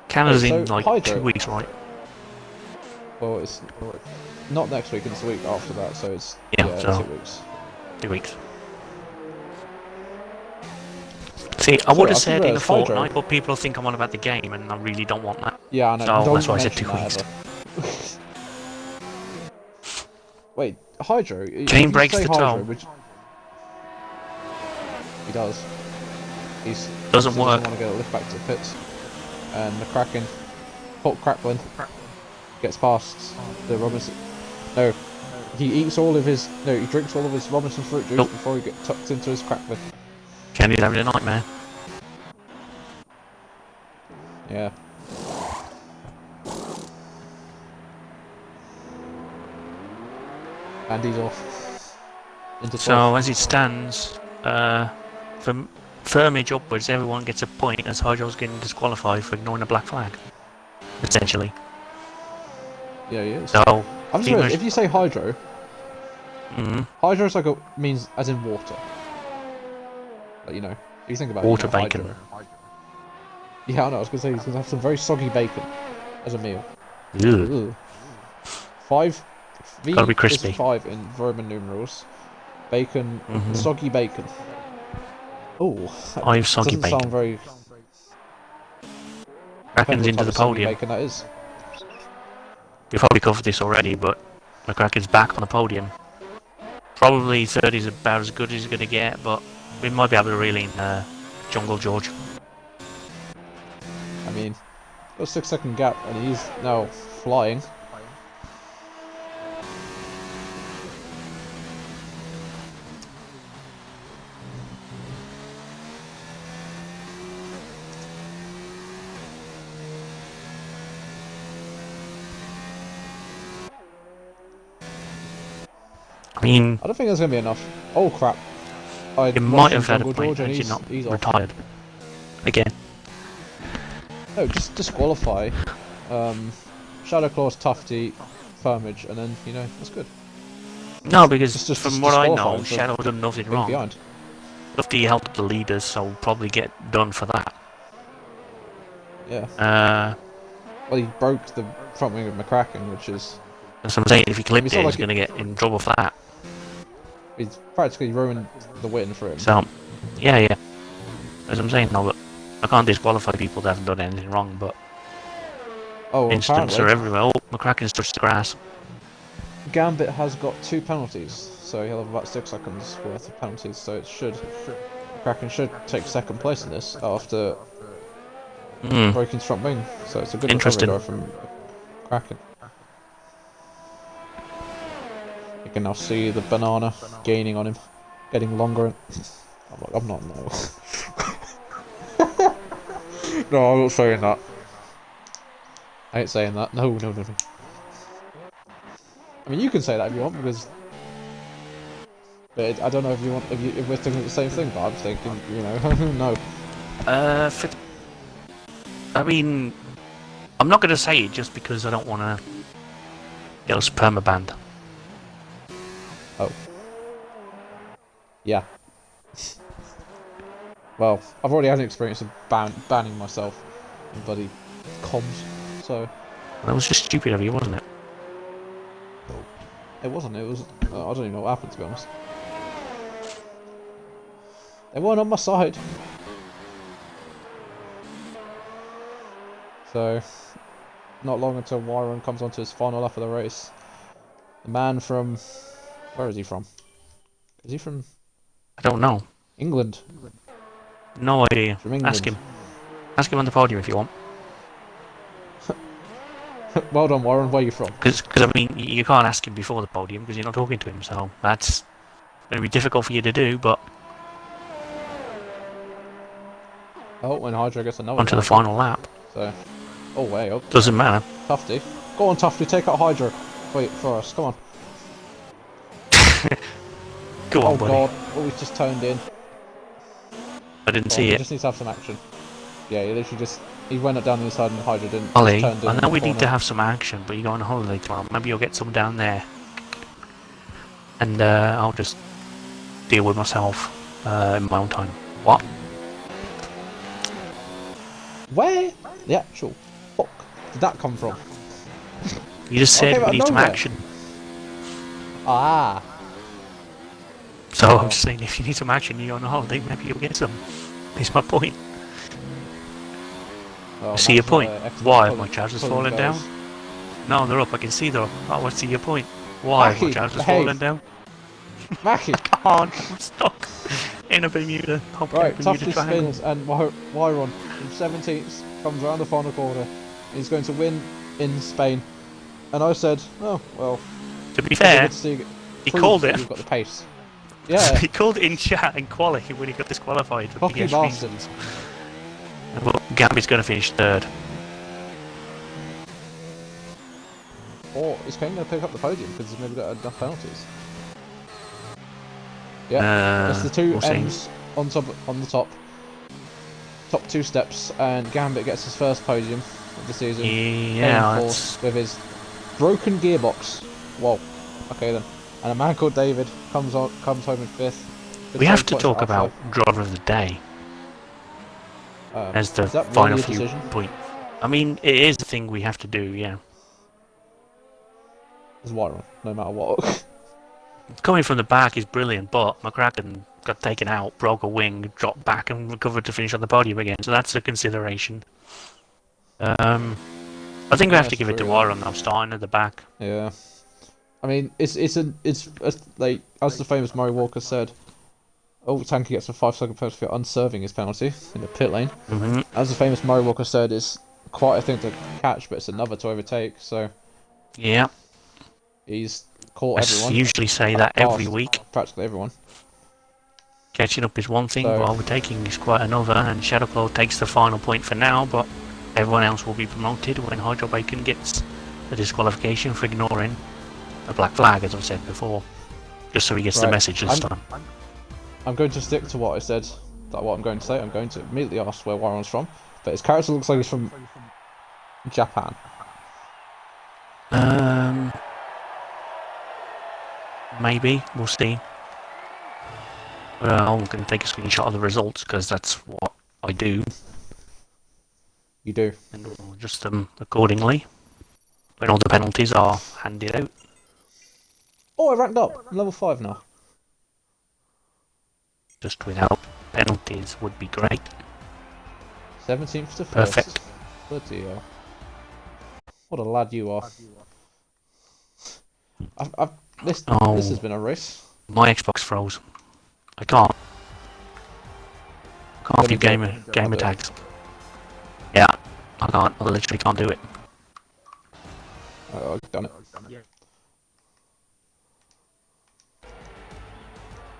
Canada's Wait, so in like Hydra- 2 weeks, right? Well, it's not next week, it's the week after that, so it's Yeah, so- 2 weeks. 2 weeks. See, I would have I said in a realised Hydra- fortnight, but people think I'm on about the game, and I really don't want that. Yeah, I know. So Don't that's why I said mention 2 that weeks. ever. Wait, Hydro? Kane you breaks say the Hydro, toe. which... He does. He's Doesn't obviously work. Doesn't want to get a lift back to the pits. And the Kraken, Crackling, gets past the Robinson. No, he eats all of his. No, he drinks all of his Robinson fruit juice Nope. before he gets tucked into his Crackling. Kenny's having a nightmare. Yeah. And he's off. Into So 12th. as it stands, from firmage upwards, everyone gets a point as Hydro's getting disqualified for ignoring a black flag, essentially. Yeah, he is. So, I'm just realised, if you say Hydro, Hydro is like means as in water. Like, you know, if you think about water it, you know, bacon. Hydro. Yeah, I know. I was gonna say he's gonna have some very soggy bacon as a meal. Ugh. Ugh. 5. V Gotta be crispy. is 5 in Roman numerals. Bacon, soggy bacon. Oh, that 5 soggy doesn't bacon. sound very. Depends Kraken's what into type the of soggy podium. bacon that is. We've probably covered this already, but McCracken's back on the podium. Probably third is about as good as he's going to get, but we might be able to reel in Jungle George. I mean, got a 6-second gap, and he's now flying. I mean, I don't think there's gonna be enough. Oh crap! I it might have had a Jungle point George, and had you not he's off. retired. Again. No, just disqualify. Shadow Claws, Tufty, Firmage, and then that's good. No, because Just from what I disqualify know, him for Shadow done nothing being wrong. behind. Tufty helped the leaders, so we'll probably get done for that. Yeah. Well, he broke the front wing of McCracken, which is. That's what I'm saying. If he clipped it, like he's going to get in trouble for that. He's practically ruined the win for him. So, yeah. As I'm saying, no, but I can't disqualify people that haven't done anything wrong, but incidents are everywhere. Oh, McCracken's touched the grass. Gambit has got 2 penalties, so he'll have about 6 seconds worth of penalties, so McCracken should take 2nd place in this after breaking his front wing, so it's a good recovery from McCracken. You can now see the banana gaining on him, getting longer. I'm not. No. No, I'm not saying that. I ain't saying that. No. I mean, you can say that if you want, because. But I don't know if you want if we're thinking the same thing. But I'm thinking, no. I mean, I'm not going to say it just because I don't want to get us permabanned. Oh. Yeah. Well, I've already had an experience of banning myself in bloody comms, so. That was just stupid of you, wasn't it? It wasn't. It was. I don't even know what happened, to be honest. They weren't on my side. So, not long until Wyron comes onto his final lap of the race. The man from. Where is he from? Is he from. I don't know. England. No idea. From England. Ask him. Ask him on the podium if you want. Well done, Warren. Where are you from? Because I mean, you can't ask him before the podium because you're not talking to him, so that's going to be difficult for you to do, but. Oh, when Hydra gets another. Onto the final lap. So. Oh, way up. Doesn't matter. Tufty. Go on, Tufty. Take out Hydra. Wait for us. Come on. Go on, buddy. Oh, God. Oh, he's just turned in. I didn't see it. He just needs to have some action. Yeah, he literally just. He went up down the side and Hydra didn't. Ollie, I know we need to have some action, but you go on holiday tomorrow. Maybe you'll get some down there. And I'll just deal with myself in my own time. What? Where the actual fuck did that come from? You just said we need some action. Ah. So I'm just saying, if you need some action, you're on a holiday, maybe you'll get some. That's my point. Oh, See your point. Why have my trousers fallen down? No, they're up. I can see they're up. Oh, I see your point. Why have my trousers fallen down? Mackie! Come on, I'm stuck in a Bermuda. Right, Tufty spins and Wyron from 17th comes around the final corner. He's going to win in Spain. And I said, oh, well. To be fair, he called it. You've got the pace. Yeah. He called it in chat and quali when he got disqualified for Hockey PS bastard. reasons. But Gambit's going to finish 3rd. Or is Kane going to pick up the podium because he's maybe got enough penalties? Yeah, it's the two M's on the top 2 steps, and Gambit gets his first podium of the season. Yeah, with his broken gearbox. Whoa. Okay then. And a man called David comes home in 5th. We have to talk about driver of the day as the final few point. I mean, it is the thing we have to do. Yeah. It's Wyron, no matter what. Coming from the back is brilliant, but McCracken got taken out, broke a wing, dropped back, and recovered to finish on the podium again. So that's a consideration. I think we have to give it to Warren though, starting at the back. Yeah. I mean, it's like as the famous Murray Walker said. Oh, Tanky gets a 5-second penalty for unserving his penalty in the pit lane. As the famous Murray Walker said, it's quite a thing to catch, but it's another to overtake. So Yeah. he's caught everyone. I usually say that every week. Practically everyone. Catching up is one thing, but overtaking is quite another, and Shadowclaw takes the final point for now, but everyone else will be promoted when Hydro Bacon gets the disqualification for ignoring a black flag, as I said before, just so he gets the message this time. I'm going to stick to what I said, what I'm going to say. I'm going to immediately ask where Warren's from, but his character looks like he's from Japan. Maybe, we'll see. I'm going to take a screenshot of the results, because that's what I do. You do. And we'll adjust them accordingly, when all the penalties are handed out. Oh, I ranked up. I'm level 5 now. Just without penalties would be great. 17th to 1st. Perfect. Bloody hell. What a lad you are. This has been a race. My Xbox froze. I can't view gamer tags. Yeah, I can't. I literally can't do it. Oh, I've done it.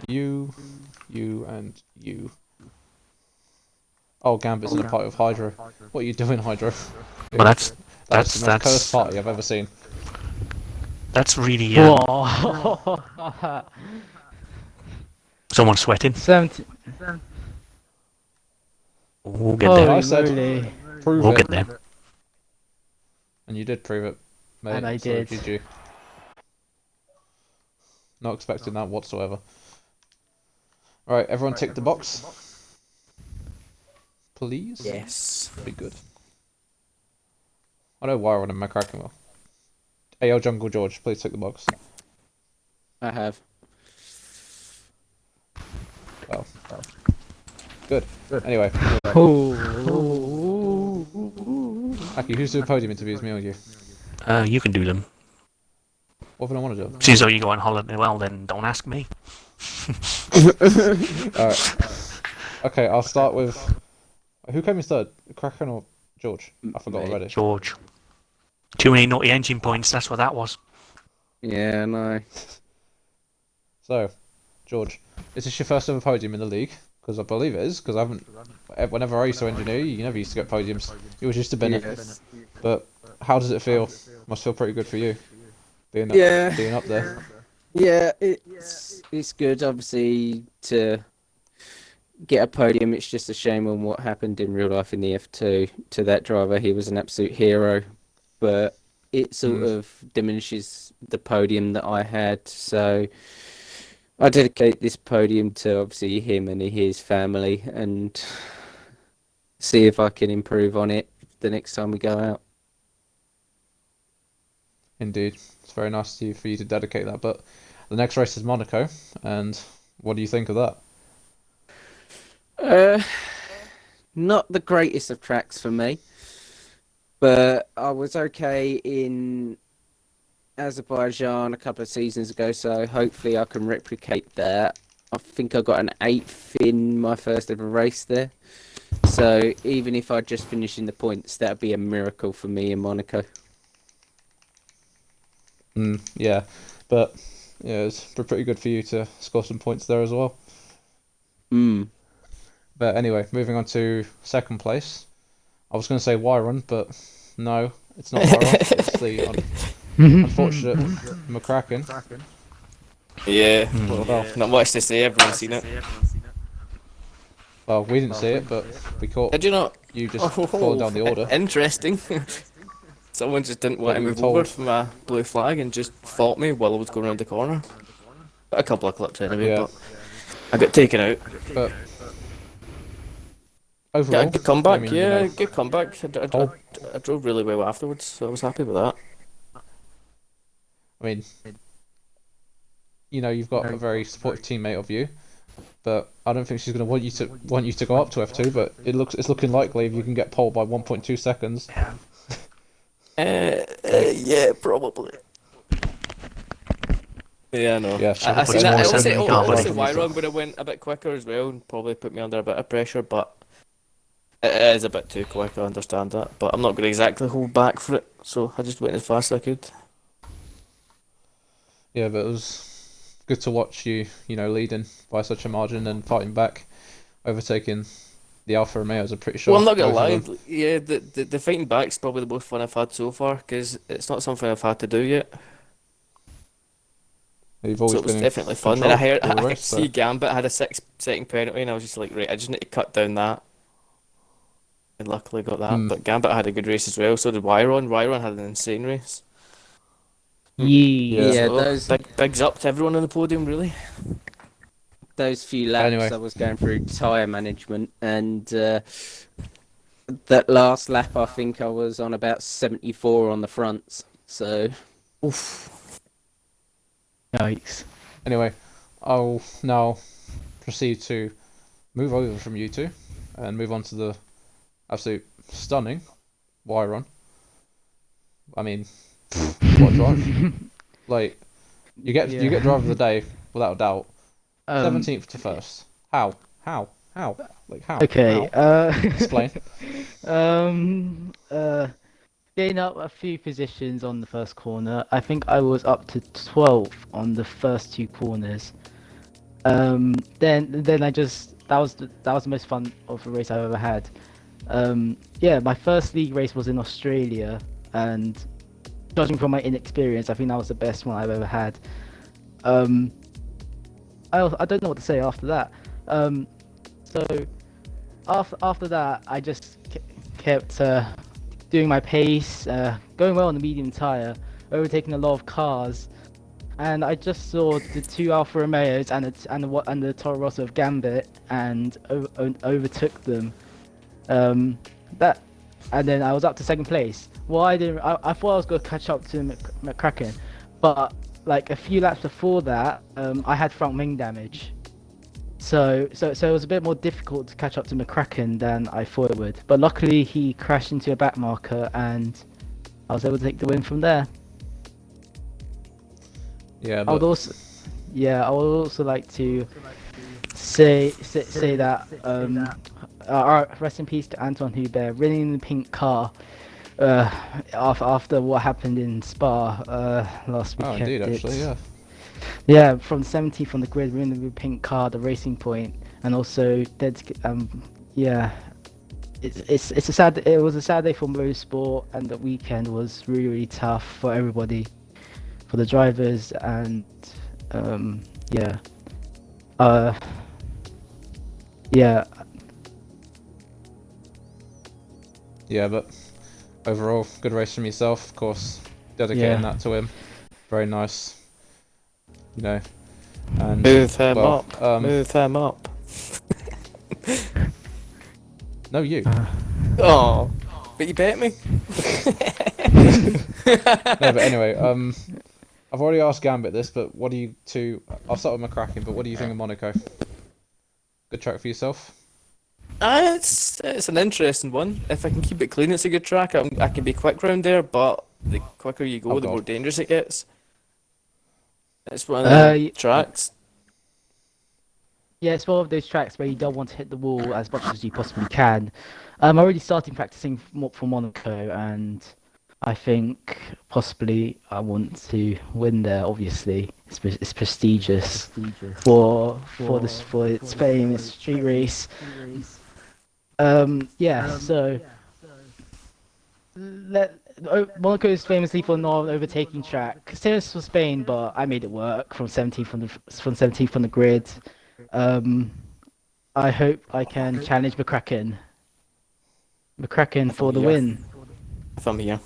You, and you. Oh, Gambit's in a party with Hydro. What are you doing, Hydro? Well, that's the most cursed party I've ever seen. That's really someone's sweating. 70. We'll get there. I said, prove we'll it. get there. And you did prove it, mate. And I so did. GG. Not expecting that whatsoever. Right, everyone tick the box. Please? Yes. Be good. I know Wyron and McCracken will. AL Jungle George, please tick the box. I have. Well. Good. Anyway. Aki, who's doing podium interviews, me or you? You can do them. What if I want to do? Since though you go on holiday, well then don't ask me. Alright. Okay, I'll start with... Who came in third? Kraken or George? I forgot already. George. Too many naughty engine points, that's what that was. Yeah, no. So, George, is this your first ever podium in the league? Because I believe it is, because I haven't... Whenever I used to engineer, you never used to get podiums. It was just a benefit. Yes. But how does it feel? Must feel pretty good for you. Being up there. Yeah, it's good, obviously, to get a podium. It's just a shame on what happened in real life in the F2 to that driver. He was an absolute hero, but it sort of diminishes the podium that I had. So I dedicate this podium to obviously him and his family, and see if I can improve on it the next time we go out. Indeed. It's very nice for you to dedicate that. But the next race is Monaco, and what do you think of that? Not the greatest of tracks for me, but I was okay in Azerbaijan a couple of seasons ago, so hopefully I can replicate that. I think I got an 8th in my first ever race there, so even if I just finish in the points, that would be a miracle for me in Monaco. Yeah, but yeah, it's pretty good for you to score some points there as well. But anyway, moving on to second place. I was going to say Wyron, but no, it's not Wyron. It's the unfortunate McCracken. Yeah, Well, not much to say, everyone's seen it. well, we didn't see it, but we caught Did you not? you just falling down the order. Interesting. Someone just didn't want to Like we move were told. over from my blue flag and just fought me while I was going around the corner. Got a couple of clips anyway, Yeah. but I got taken out. But overall, Yeah, good comeback, I mean, yeah, you know, good comeback. I drove really well afterwards, so I was happy with that. I mean, you've got a very supportive teammate of you, but I don't think she's going to want you to go up to F2. But it's looking likely if you can get pole by 1.2 seconds. Yeah, probably. Yeah, no. Yeah, I puts seen that. more I sense also, in the I also carbon. Wyron would have went a bit quicker as well, and probably put me under a bit of pressure. But it is a bit too quick. I understand that, but I'm not going to exactly hold back for it. So I just went as fast as I could. Yeah, but it was good to watch you, leading by such a margin and fighting back, overtaking the Alfa Romeos. I'm pretty sure. Well, I'm not gonna both of lie. them. Yeah, the fighting back's probably the most fun I've had so far because it's not something I've had to do yet. You've So always it was been in definitely fun. And control all the I could race, so see Gambit had a 6 second penalty, and I was just like, right, I just need to cut down that. And luckily got that. But Gambit had a good race as well. So did Wyron. Wyron had an insane race. yeah. Yeah, So those bigs up to everyone on the podium, really. those few laps Anyway. I was going through tyre management, and that last lap I think I was on about 74 on the fronts. So Oof. Yikes. Anyway, I'll now proceed to move over from you two and move on to the absolute stunning Wyron. I mean, what a drive! Like, you get driver of the day without a doubt. 17th to first. How? Like how? Okay. How? Explain. Gain up a few positions on the first corner. I think I was up to 12 on the first two corners. Then I just that was the most fun of a race I've ever had. Yeah, my first league race was in Australia, and judging from my inexperience, I think that was the best one I've ever had. I don't know what to say after that. So after that, I just kept doing my pace, going well on the medium tire, overtaking a lot of cars, and I just saw the two Alfa Romeos and the Toro Rosso of Gambit and overtook them. And then I was up to second place. Well, I thought I was going to catch up to McCracken, but like a few laps before that, I had front wing damage. So it was a bit more difficult to catch up to McCracken than I thought it would. But luckily he crashed into a back marker and I was able to take the win from there. Yeah, I would also like to say that rest in peace to Anton Hubert, winning the pink car after what happened in Spa last Oh, weekend. indeed, actually, yeah. Yeah, from 17th on the grid, winning the pink car, the Racing Point, and also yeah, it was a sad day for motorsport, and the weekend was really tough for everybody, for the drivers, and yeah, Yeah, but overall, good race from yourself, of course. Dedicating that to him, very nice. And Move him well, up. Move him up. No, you. Oh, but you bet me. No, but anyway, I've already asked Gambit this, but what do you two? I'll start with McCracken, but what do you think of Monaco? Good track for yourself. It's an interesting one. If I can keep it clean, it's a good track. I can be quick round there, but the quicker you go, Oh, the God. more dangerous it gets. It's one of the tracks. Yeah, it's one of those tracks where you don't want to hit the wall as much as you possibly can. I'm already starting practicing for Monaco, and I think possibly I want to win there. Obviously, it's prestigious for its famous street race. Yeah. So Monaco is famously for not overtaking track. Serious for Spain, but I made it work from 17th on the grid. I hope I can challenge McCracken for the win. If I'm here.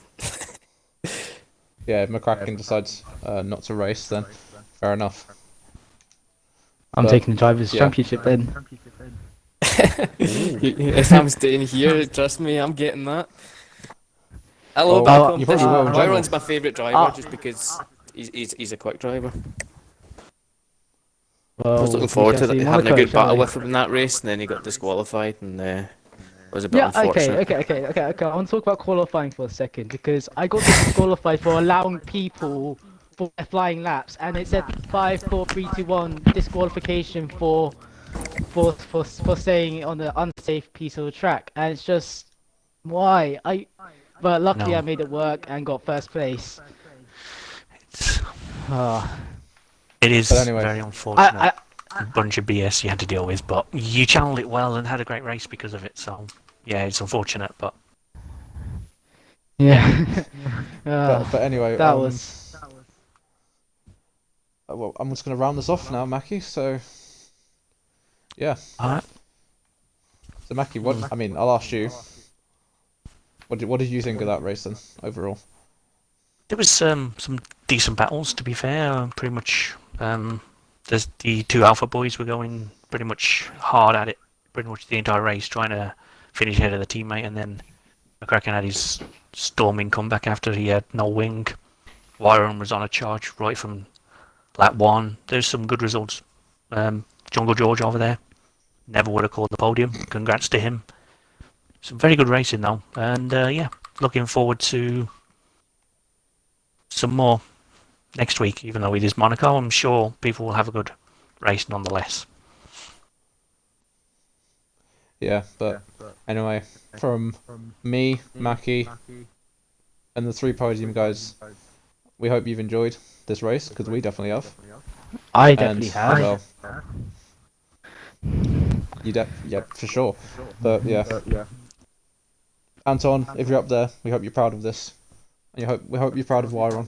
Yeah, if McCracken decides not to race, then fair enough. I'm But, taking the drivers' yeah. championship then. If I'm staying here, trust me, I'm getting that. Hello, Oh, back you probably will in general. Byron's my favourite driver just because he's a quick driver. Well, I was looking we forward shall to see having a Monaco, good shall battle we? with him in that race, and then he got disqualified, and it was a bit Yeah, unfortunate. okay. I want to talk about qualifying for a second because I got disqualified for allowing people for their flying laps, and it said 5, 4, 3, 2, 1 disqualification for staying on the unsafe piece of the track, and it's just why I. But luckily, I No, made it work and got first place. it's, Ah, it But is anyway, very unfortunate. I Bunch of BS you had to deal with, but you channeled it well and had a great race because of it. So yeah, it's unfortunate, but yeah. but anyway, That was. well, I'm just gonna round this off now, Mackie. So yeah, alright. so Mackie, what I mean, I'll ask you. What did you think of that race then, overall? There was some decent battles, to be fair. Pretty much, there's the two Alpha boys were going pretty much hard at it, pretty much the entire race, trying to finish ahead of the teammate, and then McCracken had his storming comeback after he had no wing. Wyron was on a charge right from lap one. There's some good results. Jungle George over there never would have called the podium. Congrats to him. Some very good racing though, and yeah, looking forward to some more next week. Even though it is Monaco, I'm sure people will have a good race nonetheless. Yeah, but anyway, from me, Mackie, and the three podium guys, we hope you've enjoyed this race because we definitely have. I definitely have. Well, yeah, for sure. But yeah, Anton, if you're up there, we hope you're proud of this, and we hope you're proud of Wyron.